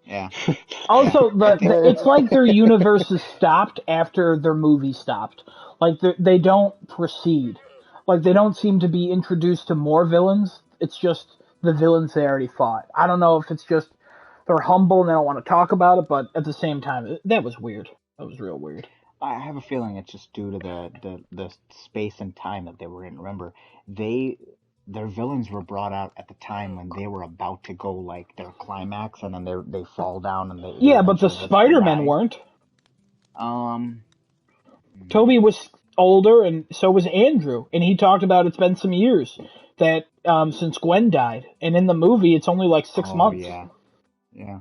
Yeah, yeah. Also, I think it's like their universes stopped after their movie stopped. Like they don't proceed. Like they don't seem to be introduced to more villains. It's just the villains they already fought. I don't know if it's just they're humble and they don't want to talk about it, but at the same time, that was weird. That was real weird. I have a feeling it's just due to the space and time that they were in. Remember, they their villains were brought out at the time when they were about to go like their climax, and then they fall down and they Yeah, but the eventually they Spider-Men die. weren't. Um, Toby was older, and so was Andrew. And he talked about it's been some years that since Gwen died, and in the movie it's only like 6 months. yeah, yeah.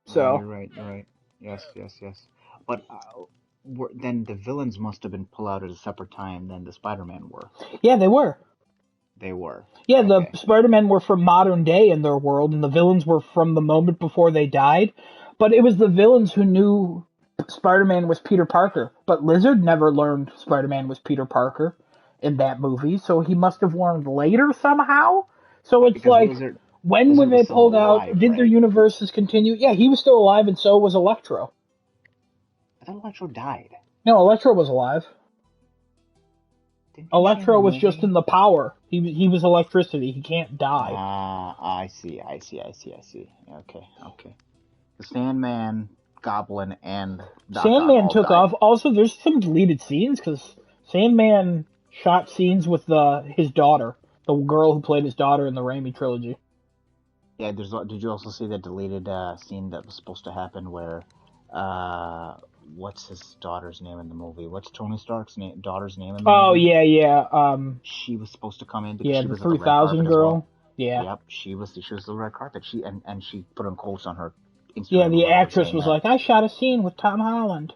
No, So you're right. You're right. Yes, yes, yes. But then the villains must have been pulled out at a separate time than the Spider-Man were. yeah, they were. They were. Yeah, the Okay. Spider-Men were from modern day in their world, and the villains were from the moment before they died. But it was the villains who knew Spider-Man was Peter Parker. But Lizard never learned Spider-Man was Peter Parker in that movie, so he must have learned later somehow. So it's Because like, when were Lizard was they still pulled out? alive, Did their right? universes continue? Yeah, he was still alive, and so was Electro. I thought Electro died. No, Electro was alive. Didn't he say in the Electro was just in movie? the power. He was electricity. He can't die. Ah, I see. I see. I see. I see. Okay. Okay. The Sandman, Goblin, and Doc Ock Sandman all took died. off. Also, there's some deleted scenes because Sandman shot scenes with his daughter, the girl who played his daughter in the Raimi trilogy. Yeah. Did you also see the deleted scene that was supposed to happen where, what's his daughter's name in the movie? What's Tony Stark's daughter's name in the Oh movie? yeah, yeah, She was supposed to come in because yeah, she the was at the red 3000 carpet as well. girl. Yeah, Yep, she was the red carpet. She put on quotes on her yeah. Instagram or The whatever actress saying was that, like, "I shot a scene with Tom Holland."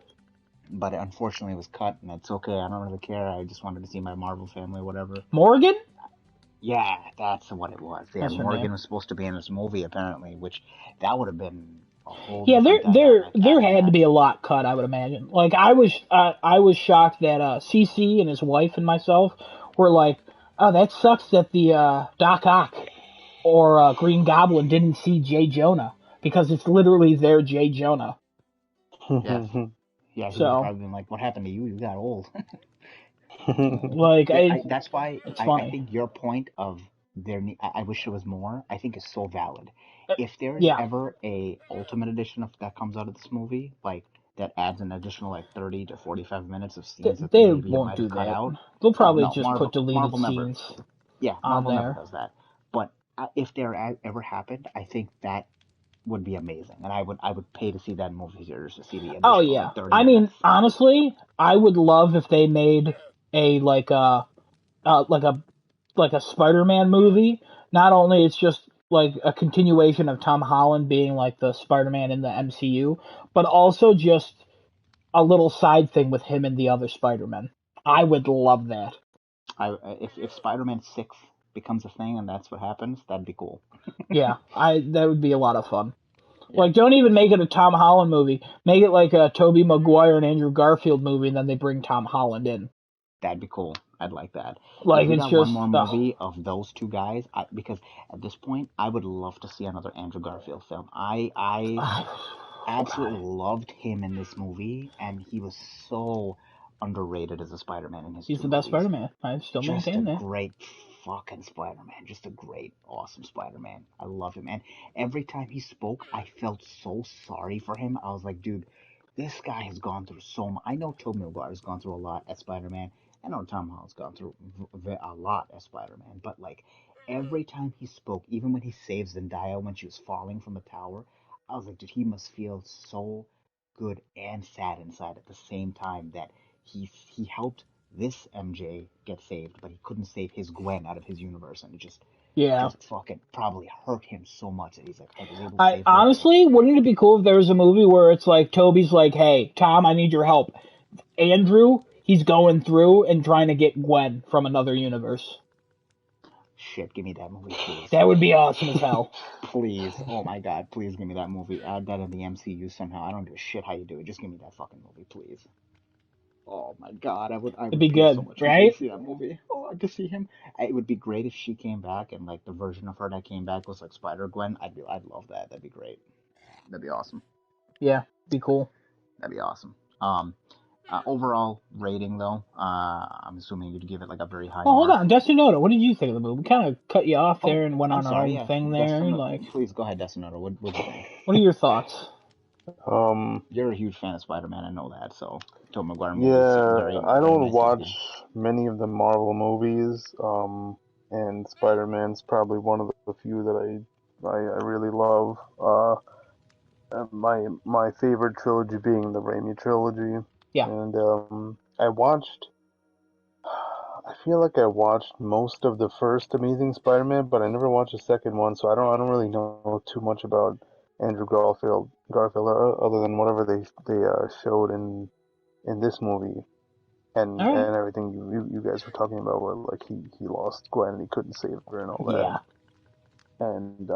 but unfortunately it was cut, and it's okay. I don't really care. I just wanted to see my Marvel family, whatever. Morgan? Yeah, that's what it was. Yeah, That's her name. Morgan was supposed to be in this movie apparently, which that would have been a whole Yeah, different dynamic there adding had to that. be a lot cut, I would imagine. Like I was shocked that CC and his wife and myself were like, "Oh, that sucks that the Doc Ock or Green Goblin didn't see Jay Jonah because it's literally their Jay Jonah." Yes, yeah, he would have So, probably been like, "What happened to you? You got old." like, That's why it's I funny. think your point of I wish there was more. I think is so valid. If there is Yeah, ever a ultimate edition of that comes out of this movie, like that adds an additional like 30 to 45 minutes of scenes that they they maybe won't might do have cut that. out. They'll No, probably no, just put deleted Marvel never. scenes Yeah, on Marvel never there. does that. But if there ever happened, I think that would be amazing, and I would pay to see that in movie theaters to see the Oh additional yeah. like 30 I mean, minutes. honestly, I would love if they made a uh, like a like a Spider-Man movie. Not only it's just like a continuation of Tom Holland being like the Spider-Man in the MCU, but also just a little side thing with him and the other Spider-Men. I would love that. If Spider-Man 6 becomes a thing and that's what happens, that'd be cool. Yeah, that would be a lot of fun. Yeah, Like, don't even make it a Tom Holland movie. Make it like a Tobey Maguire and Andrew Garfield movie, and then they bring Tom Holland in. that'd be cool. I'd like that. If Like, we it's got one just, more movie of those two guys, because at this point, I would love to see another Andrew Garfield film. I absolutely God. loved him in this movie, and he was so underrated as a Spider-Man in his He's two the best movies. Spider-Man. I still Just a maintain that. great fucking Spider-Man. Just a great, awesome Spider-Man. I love him. And every time he spoke, I felt so sorry for him. I was like, dude, this guy has gone through so much. I know Tobey Maguire's gone through a lot as Spider-Man. I know Tom Holland's gone through a lot as Spider-Man. But, like, every time he spoke, even when he saves Zendaya when she was falling from the tower, I was like, dude, he must feel so good and sad inside at the same time that he helped this MJ get saved, but he couldn't save his Gwen out of his universe, and it Yeah. just fucking probably hurt him so much that he's like, I was able to I save her. honestly, wouldn't it be cool if there was a movie where it's like Toby's like, "Hey, Tom, I need your help." Andrew, he's going through and trying to get Gwen from another universe. Shit, give me that movie, please. That would be awesome as hell. Please, oh my god, please give me that movie. Add that in the MCU somehow. I don't give a shit how you do it. Just give me that fucking movie, please. Oh my god, I It'd would be pay so good, much money to right? see that movie. Oh, to see him. It would be great if she came back and like the version of her that came back was like Spider Gwen. I'd love that. That'd be great. That'd be awesome. Yeah, be cool. That'd be awesome. Overall rating though, I'm assuming you'd give it like a very high Oh, hold mark. on, Destinoto. What did you think of the movie? We kind of cut you off Oh, there and went I'm on our sorry. own Yeah, thing there. Destin, Like, please go ahead, Destinoto. What'd you think? what are your thoughts? You're a huge fan of Spider-Man. I know that. So, Tobey Maguire movies Yeah, very I very don't nice to watch see. many of the Marvel movies, and Spider-Man's probably one of the few that I really love. My favorite trilogy being the Raimi trilogy, Yeah. and I watched. I feel like I watched most of the first Amazing Spider-Man, but I never watched the second one, so I don't really know too much about Andrew Garfield, other than whatever they showed in this movie All right. and everything you guys were talking about, where like he lost Gwen and he couldn't save her and all Yeah. that, and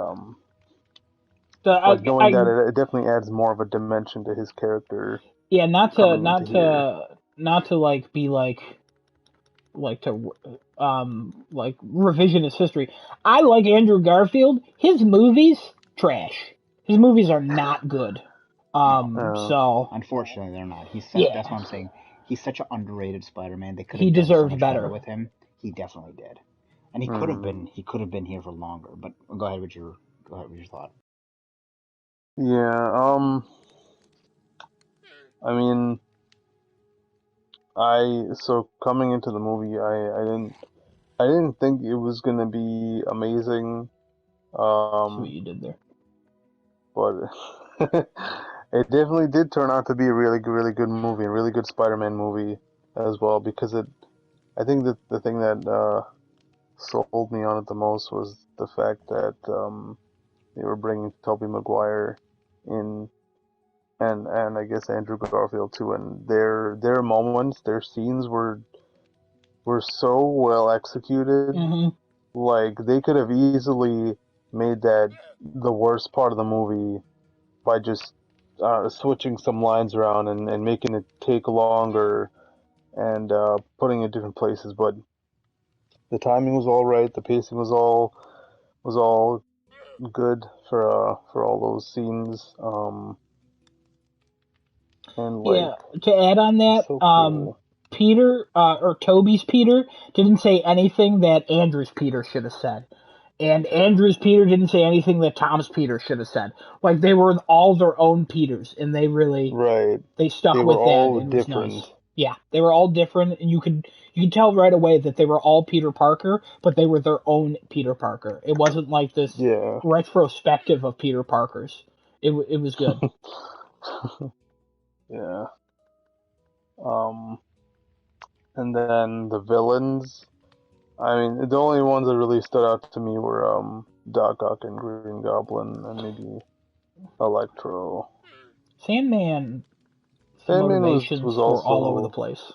The, like knowing that I it definitely adds more of a dimension to his character yeah, coming into here. not to like be like to like revisionist history. I like Andrew Garfield. His movies trash. His movies are not good. No, So unfortunately, they're not. That's yeah, what I'm saying. He's such an underrated Spider-Man. They could he have done so deserved much better better. with him. He definitely did, and Hmm. he could have been here for longer. But go ahead with your thought. Yeah. I mean, I so coming into the movie, I didn't think it was gonna be amazing. See what Um, you did there. but it definitely did turn out to be a really good movie, a really good Spider-Man movie as well. Because I think that the thing that sold me on it the most was the fact that they were bringing Tobey Maguire in, and I guess Andrew Garfield too, and their moments, their scenes were so well executed. Hmm. Like they could have easily made that the worst part of the movie by just switching some lines around and making it take longer and putting it in different places. But the timing was all right. The pacing was all good for all those scenes. And like Yeah. To add on it's that, so cool. Peter or Toby's Peter didn't say anything that Andrew's Peter should have said. And Andrew's Peter didn't say anything that Tom's Peter should have said. Like they were all their own Peters, and Right. they stuck They were with that. all And it was nice. different. Yeah, they were all different, and you could tell right away that they were all Peter Parker, but they were their own Peter Parker. It wasn't like this Yeah. retrospective of Peter Parkers. It was good. Yeah. Um, and then the villains. I mean, the only ones that really stood out to me were Doc Ock and Green Goblin and maybe Electro. Sandman, Sandman was motivations was were all over the also, place.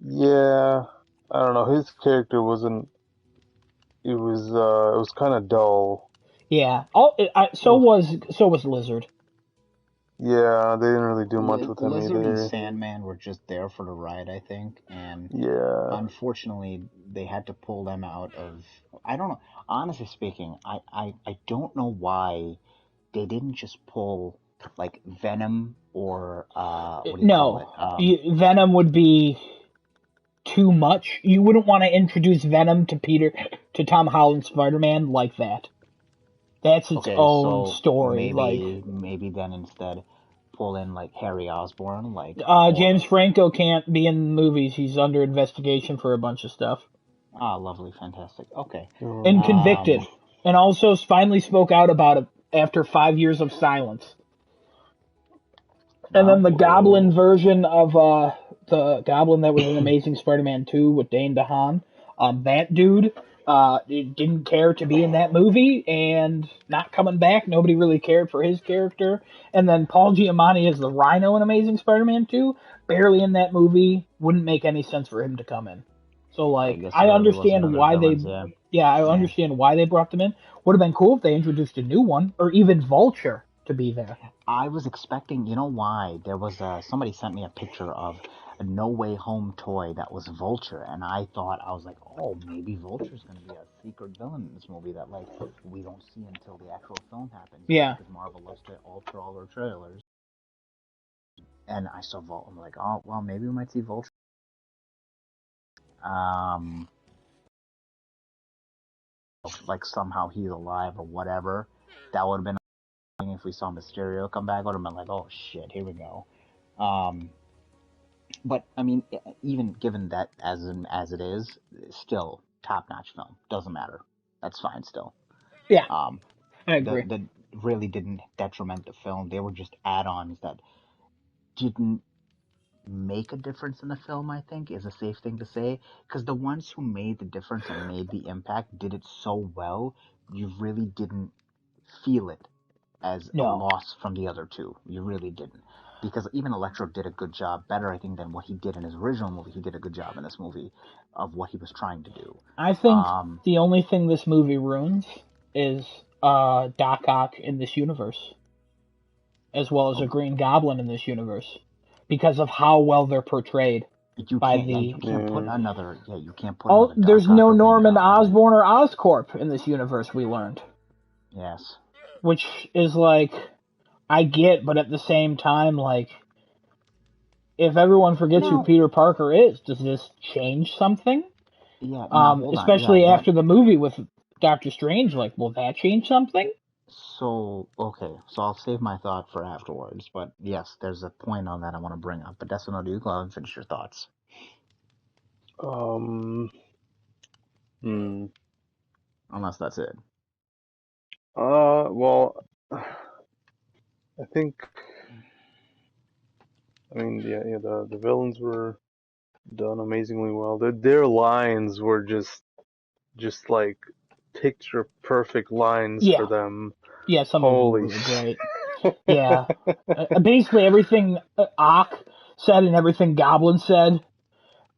yeah. I don't know. His character wasn't. It was kind of dull. Yeah. It was, So was Lizard. yeah, they didn't really do much with him Lizard and either. Sandman were just there for the ride, I think, and Yeah. unfortunately, they had to pull them out of. I don't know. Honestly speaking, I don't know why they didn't just pull like Venom or what do you call No, it? Venom would be too much. You wouldn't want to introduce Venom to Tom Holland's Spider-Man like that. That's its Okay, own so story. Like, maybe then instead pull in like Harry Osborn, like James or Franco can't be in movies. He's under investigation for a bunch of stuff. lovely, fantastic. Okay, And Um, convicted. And also finally spoke out about it after 5 years of silence. And then well, the Goblin oh, version of the Goblin that was in Amazing Spider-Man 2 with Dane DeHaan, that dude didn't care to be in that movie and not coming back. Nobody really cared for his character. And then Paul Giamatti as the Rhino in Amazing Spider-Man 2, barely in that movie. Wouldn't make any sense for him to come in. So I like, guess I there wasn't understand other why villains. I Yeah. understand why they brought them in. Would have been cool if they introduced a new one or even Vulture to be there. I was expecting, you know why? There was somebody sent me a picture of a No Way Home toy that was Vulture, and I thought I was like, oh, maybe Vulture's gonna be a secret villain in this movie that like we don't see until the actual film happens, you know, Yeah. because Marvel loves to alter all their trailers. And I saw I'm like, oh, well, maybe we might see Vulture. Um, like somehow he's alive or whatever. That would have been if we saw Mysterio come back. I would have been like, oh shit, here we go. Um, But I mean, even given that as it is, still top notch film. Doesn't matter. That's fine still. Yeah, Um, I the agree. the really didn't detriment the film. They were just add-ons that didn't make a difference in the film. I think is a safe thing to say because the ones who made the difference and made the impact did it so well. You really didn't feel it as a No, loss from the other two. You really didn't. Because even Electro did a good job, better I think than what he did in his original movie. He did a good job in this movie of what he was trying to do. I think Um, the only thing this movie ruins is Doc Ock in this universe, as well as a oh, Green Goblin in this universe, because of how well they're portrayed you by can't, yeah, the. you can't put yeah. another, yeah, you can't put Oh, another Doc there's Ock no or Green Norman Goblin in. Osborn or Oscorp in this universe. We learned, Yes. which is like I get, but at the same time, like if everyone forgets who Now, Peter Parker is, does this change something? yeah, now hold on. Yeah, Especially that. after the movie with Doctor Strange, like, will that change something? So, okay, so I'll save my thought for afterwards. But yes, there's a point on that I want to bring up. But that's another, you go ahead and finish your thoughts. Um. Hmm. Unless that's it. Well, I think. I mean, yeah. The villains were done amazingly well. Their lines were just like picture perfect lines for Yeah, them. yeah, some of them were Holy really shit. great. Yeah, basically everything Ock said and everything Goblin said,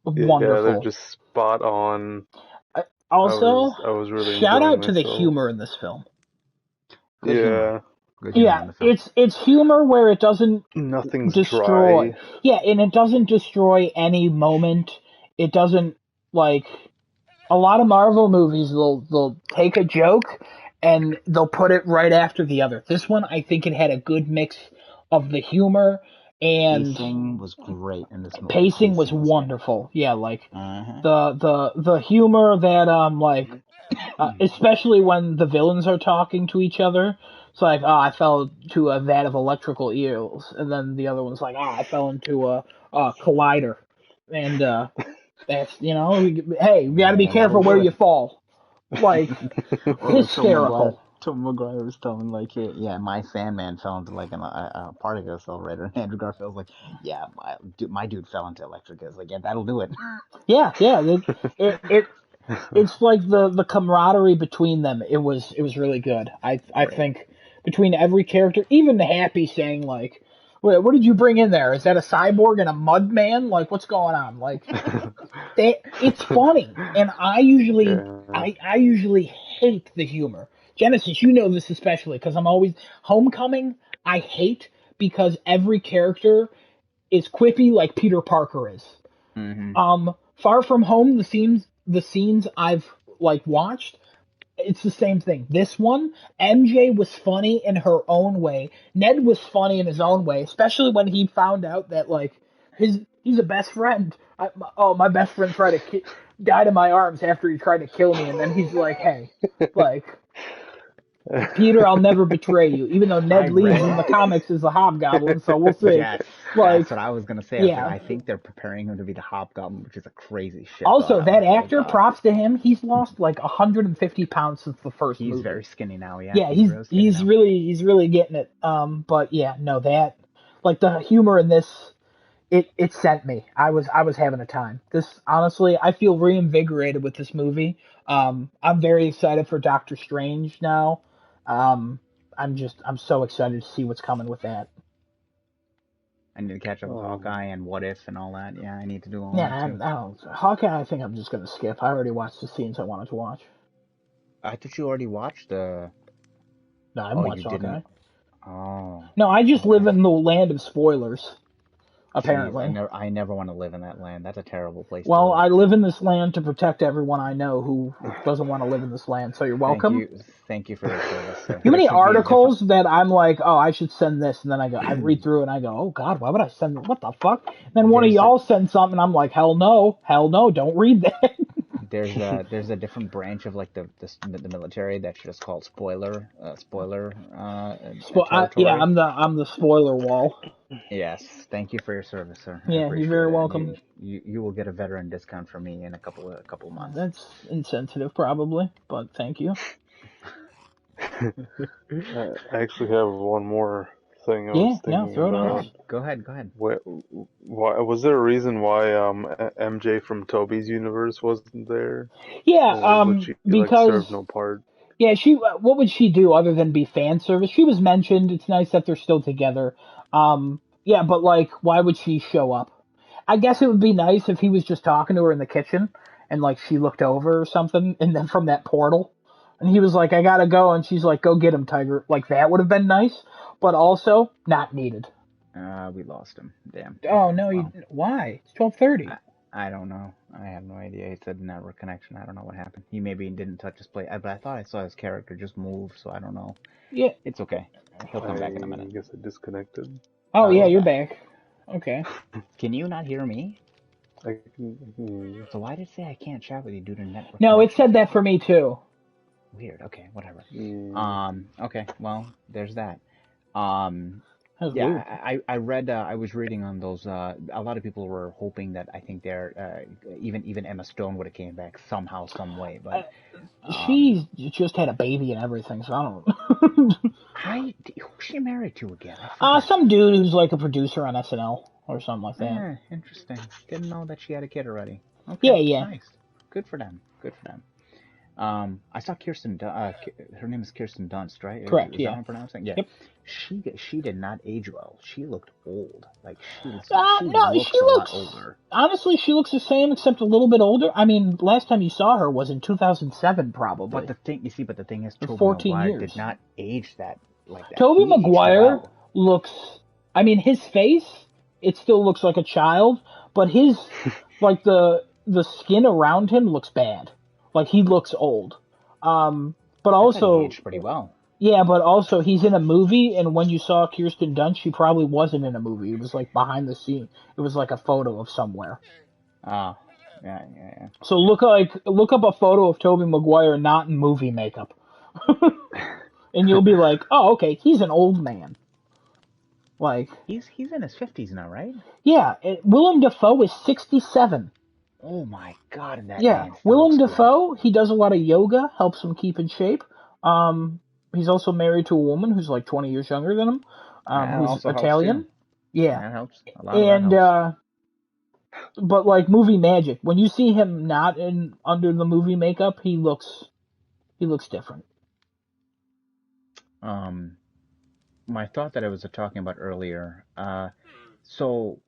Yeah, they're wonderful. just spot on. Also, I was really shout enjoying out to the myself. humor in this film. Good humor. Yeah, Good humor Yeah, in the film. it's humor where it doesn't nothing's destroy. dry. Yeah, and it doesn't destroy any moment. It doesn't like a lot of Marvel movies. They'll take a joke and they'll put it right after the other. This one, I think it had a good mix of the humor and Pacing was great in this movie. pacing was Pacing was fantastic. wonderful. Yeah, like Uh-huh. the humor that especially when the villains are talking to each other. It's like, oh, I fell to a vat of electrical eels, and then the other one's like, oh, I fell into a collider, and that's hey, you got to be Yeah, that'll careful where do you it. fall. Like Or hysterical. Tom McGuire was telling like, yeah, my Sandman fell into like a particle accelerator. And Andrew Garfield's like, yeah, my dude fell into electric. It's like, yeah, that'll do it. Yeah, yeah. It it's like the camaraderie between them. It was really good. I Right. think between every character, even the Happy saying like, What did you bring in there? Is that a cyborg and a mud man? Like, what's going on? Like, it's funny, and Yeah. I usually hate the humor. Genesis, you know this especially because I'm always Homecoming. I hate because every character is quippy like Peter Parker is. Hmm. Far From Home, the scenes I've like watched, it's the same thing. This one, MJ was funny in her own way. Ned was funny in his own way, especially when he found out that like he's a best friend. My best friend died in my arms after he tried to kill me, and then he's like, hey, like Peter, I'll never betray you, even though I Ned Leeds in read. the comics is a hobgoblin, so we'll see. Yes, Like, that's what I was gonna say. I was like, yeah. I think they're preparing him to be the Hobgoblin, which is a crazy shit thought. Also, I was that like, oh actor, god, props to him. He's lost like 150 pounds since the first he's movie. very skinny now. Yeah, Yeah, he's real skinny now. he's really getting it. But yeah, no, that like the humor in this, it sent me. I was having a time. This honestly, I feel reinvigorated with this movie. I'm very excited for Doctor Strange now. Um, I'm so excited to see what's coming with that. I need to catch up with Um, Hawkeye and What If and all that. Yeah, I need to do all Yeah, that too. I don't. Hawkeye, I think I'm just gonna skip. I already watched the scenes I wanted to watch. I thought you already watched the. No, I haven't Oh, you watched didn't. Hawkeye. Oh, No, I just live okay. in the land of spoilers, Jeez, apparently. I never want to live in that land. That's a terrible place to Well, live. I live in this land to protect everyone I know who doesn't want to live in this land, so you're Thank welcome. you, thank you for your service, sir. You know how There many should be a different. articles that I'm like, oh, I should send this, and then I read through it and I go, oh God, why would I send? What the fuck? And then one of There's a y'all sends something, and I'm like, hell no, don't read that. there's a different branch of like the military that's just called spoiler Yeah, territory. I'm the spoiler wall. Yes, thank you for your service, sir. I Yeah, you're appreciate very it, and welcome. you will get a veteran discount from me in a couple months. That's insensitive, probably, but thank you. I actually have one more thing I Yeah, was no, thinking throw it on about. us. Go ahead, go ahead. Why was there a reason why MJ from Toby's universe wasn't there, Yeah, or would she like serve because no part? yeah, what would she do other than be fan service? She was mentioned. It's nice that they're still together. Yeah, but like, why would she show up? I guess it would be nice if he was just talking to her in the kitchen and like she looked over or something, and then from that portal, and he was like, "I gotta go," and she's like, "Go get him, Tiger." Like that would have been nice, but also not needed. We lost him. Damn. Oh Okay. no, Well, why? It's 12:30. I I don't know. I have no idea. He said network connection. I don't know what happened. He maybe didn't touch his play, but I thought I saw his character just move, so I don't know. Yeah. It's okay. He'll come back in a minute. I guess I disconnected. Oh Oh, yeah, he's you're back. back. Okay. Can you not hear me? I can hear you. So why did it say I can't chat with you due to network No, it connection said that for difficulty? me too. Weird. Okay, whatever. Yeah. Okay. Well, there's that. Um, That was yeah, weird. I read. I was reading on those. A lot of people were hoping that I think they're even Emma Stone would have came back somehow, some way. But um, She's just had a baby and everything, so I don't. who's she married to again? I forget. Some dude who's like a producer on SNL or something like that. Interesting. Didn't know that she had a kid already. Yeah, Okay, yeah, nice. Good for them. Good for them. I saw her name is Kirsten Dunst, right? correct. Is that Yeah, how I'm pronouncing? Yeah. yep. She did not age well. She looked old. Like she No, she looks a lot looks. older. Honestly, she looks the same except a little bit older. I mean, last time you saw her was in 2007, But probably. the thing is, For Tobey 14 Maguire did years. not age that like that. Toby He aged Maguire well. looks. I mean, his face, it still looks like a child, but his like the skin around him looks bad. Like he looks old. But I thought he also, aged pretty well. yeah, but also he's in a movie, and when you saw Kirsten Dunst, she probably wasn't in a movie. It was like behind the scene. It was like a photo of somewhere. Ah, yeah. So look up a photo of Toby Maguire not in movie makeup, and you'll be like, oh, okay, he's an old man. Like, He's in his 50s now, right? yeah, Willem Dafoe is 67. Oh my God, and that Yeah, man still Willem looks good. Dafoe, he does a lot of yoga, helps him keep in shape. He's also married to a woman who's like 20 years younger than him, That who's also helps too. Italian. Yeah, That helps. A lot of that and helps. but like movie magic, when you see him not in under the movie makeup, he looks different. Um, my thought that I was talking about earlier. So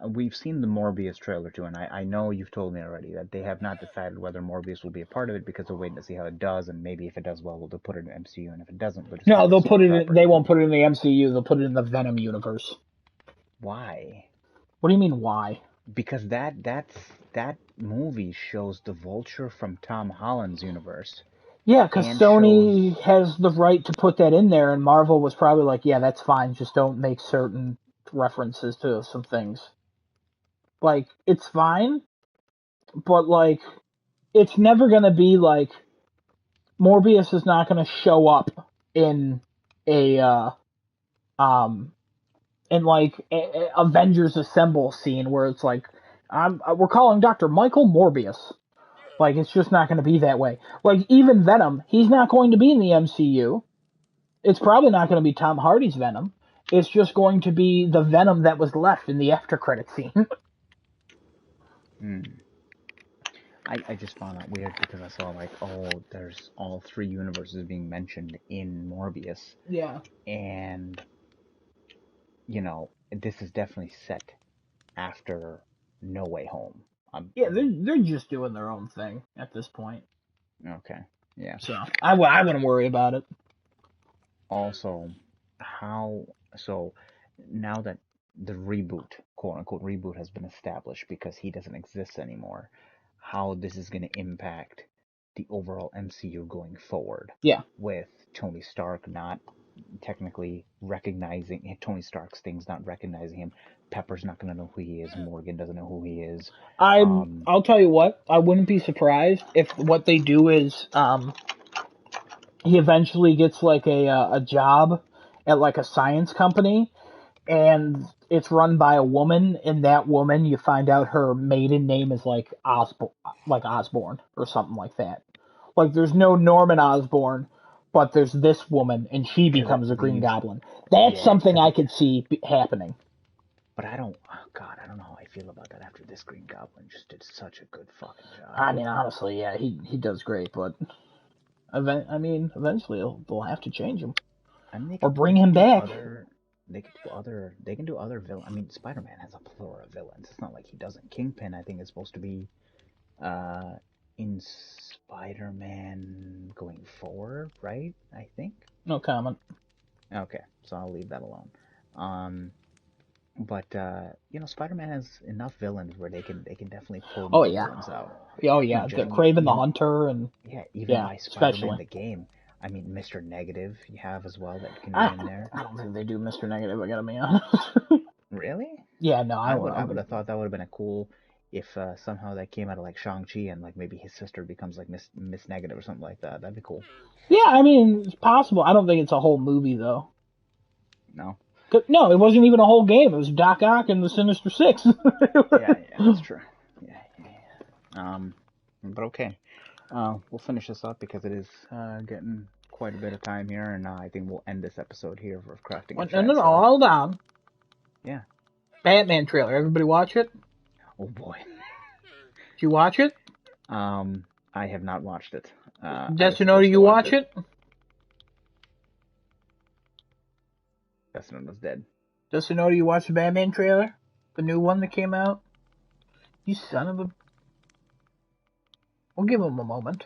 we've seen the Morbius trailer too, and I know you've told me already that they have not decided whether Morbius will be a part of it because they're waiting to see how it does, and maybe if it does well, they'll put it in the MCU, and if it doesn't, they'll just No, keep it a they'll put secret it. They property. won't put it in the MCU. They'll put it in the Venom universe. Why? What do you mean, why? Because that movie shows the Vulture from Tom Holland's universe Yeah, because and Sony shows. has the right to put that in there, and Marvel was probably like, yeah, that's fine, just don't make certain references to some things. Like, it's fine, but, like, it's never gonna be, like, Morbius is not gonna show up in a, um, in, like, a Avengers Assemble scene where it's like, we're calling Dr. Michael Morbius. Like, it's just not gonna be that way. Like, even Venom, he's not going to be in the MCU. It's probably not going to be Tom Hardy's Venom. It's just going to be the Venom that was left in the after credit scene. Hmm. I just found that weird because I saw like, oh, there's all three universes being mentioned in Morbius, Yeah. and this is definitely set after No Way Home. Yeah, they're just doing their own thing at this point. Okay, yeah. So I wouldn't worry about it. Also, how so now that the reboot, quote unquote reboot, has been established because he doesn't exist anymore, how this is going to impact the overall MCU going forward Yeah. with Tony Stark not technically recognizing Tony Stark's things, not recognizing him. Pepper's not going to know who he is. Morgan doesn't know who he is. I'll tell you what, I wouldn't be surprised if what they do is he eventually gets like a job at like a science company, and it's run by a woman, and that woman, you find out her maiden name is like Osborn or something like that. Like, there's no Norman Osborn, but there's this woman, and she Because it becomes a Green leaves, Goblin. That's yeah, something I could see happening. but I don't, oh God, I don't know how I feel about that after this Green Goblin just did such a good fucking job. I mean, honestly, yeah, he does great, but eventually they'll have to change him I mean, or bring him back. they can do other villain. I mean, Spider-Man has a plethora of villains. It's not like he doesn't. Kingpin, I think, is supposed to be uh, in Spider-Man going forward, right? I think. No comment. Okay, so I'll leave that alone. Um, but Spider-Man has enough villains where they can definitely pull Oh more yeah, villains out. oh I yeah, mean, the just Craven the Hunter, and yeah, even yeah, by Spider-Man especially. the game. I mean, Mr. Negative you have as well that can be I in there. I don't think they do Mr. Negative. I gotta be honest. Really? Yeah, no, I I would don't. have thought that would have been a cool if somehow that came out of like Shang-Chi and like maybe his sister becomes like Miss Negative or something like that. That'd be cool. Yeah, I mean, it's possible. I don't think it's a whole movie though. No? No, it wasn't even a whole game. It was Doc Ock and the Sinister Six. Yeah, that's true. Yeah, yeah, yeah. But okay. We'll finish this up because it is getting quite a bit of time here, and I think we'll end this episode here for crafting a No, chat. So hold on. yeah. Batman trailer. Everybody watch it? Oh boy. Did you watch it? I have not watched it. I was Destino, do supposed to you watch it? Destino's dead. Destino, do you watch the Batman trailer? The new one that came out? You son of a... We'll give him a moment.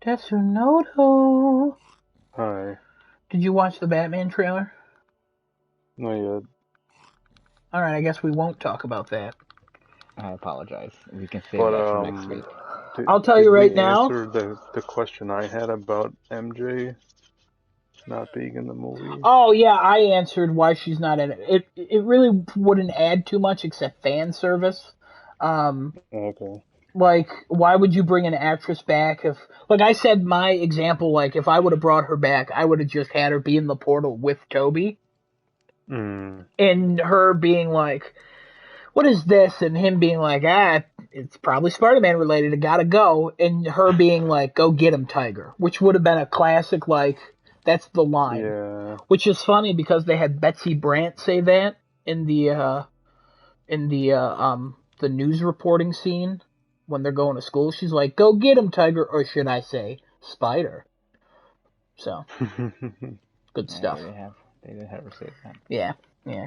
Tetsunoto! Hi. Did you watch the Batman trailer? Not yet. Alright, I guess we won't talk about that. I apologize. We can save But that for next week. I'll tell did you right we now. answer the question I had about MJ not being in the movie? Oh yeah, I answered why she's not in it. It really wouldn't add too much except fan service. Okay. Like, why would you bring an actress back if, like I said, my example, like if I would have brought her back, I would have just had her be in the portal with Toby, and her being like, "What is this?" and him being like, it's probably Spider-Man related. I gotta go, and her being like, "Go get him, Tiger," which would have been a classic. Like, that's the line. Yeah. Which is funny because they had Betsy Brandt say that in the news reporting scene when they're going to school. She's like, "Go get him, Tiger," or should I say, Spider. So, good stuff. They did have received that. Yeah,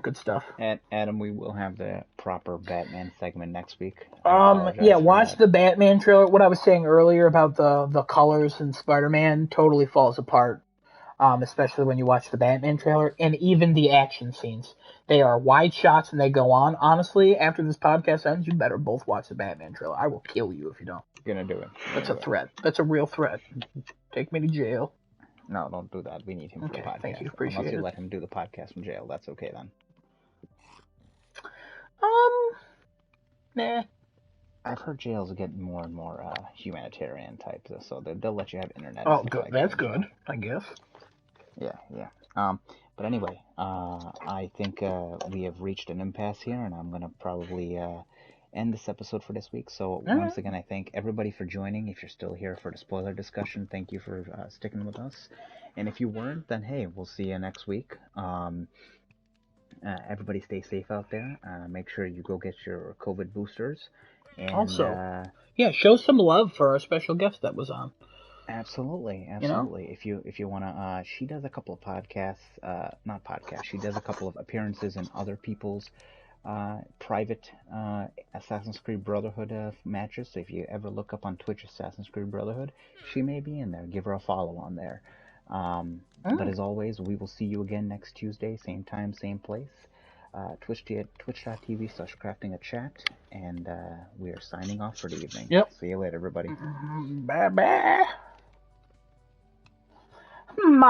good stuff. And Adam, we will have the proper Batman segment next week. Yeah, watch the Batman trailer. What I was saying earlier about the colors in Spider-Man totally falls apart. Especially when you watch the Batman trailer, and even the action scenes. They are wide shots and they go on. Honestly, after this podcast ends, you better both watch the Batman trailer. I will kill you if you don't. You're gonna do it. That's a threat. That's a real threat. Take me to jail. No, don't do that. We need him for the podcast. Thank you. Appreciate Unless you it. let him do the podcast from jail, that's okay then. Nah. I've heard jails are getting more and more humanitarian types, so they'll let you have internet. Oh, good. Like that's good, I guess. Yeah. But anyway, I think we have reached an impasse here, and I'm gonna probably end this episode for this week. So once again, I thank everybody for joining. If you're still here for the spoiler discussion, thank you for sticking with us. And if you weren't, then hey, we'll see you next week. Everybody stay safe out there. Make sure you go get your COVID boosters. And, also, show some love for our special guest that was on. Absolutely. You know? If you wanna, she does a couple of podcasts, not podcasts. She does a couple of appearances in other people's private Assassin's Creed Brotherhood matches. So if you ever look up on Twitch Assassin's Creed Brotherhood, she may be in there. Give her a follow on there. But as always, we will see you again next Tuesday, same time, same place. Twitch.tv/craftingachat, and we are signing off for the evening. Yep. See you later, everybody. Bye bye.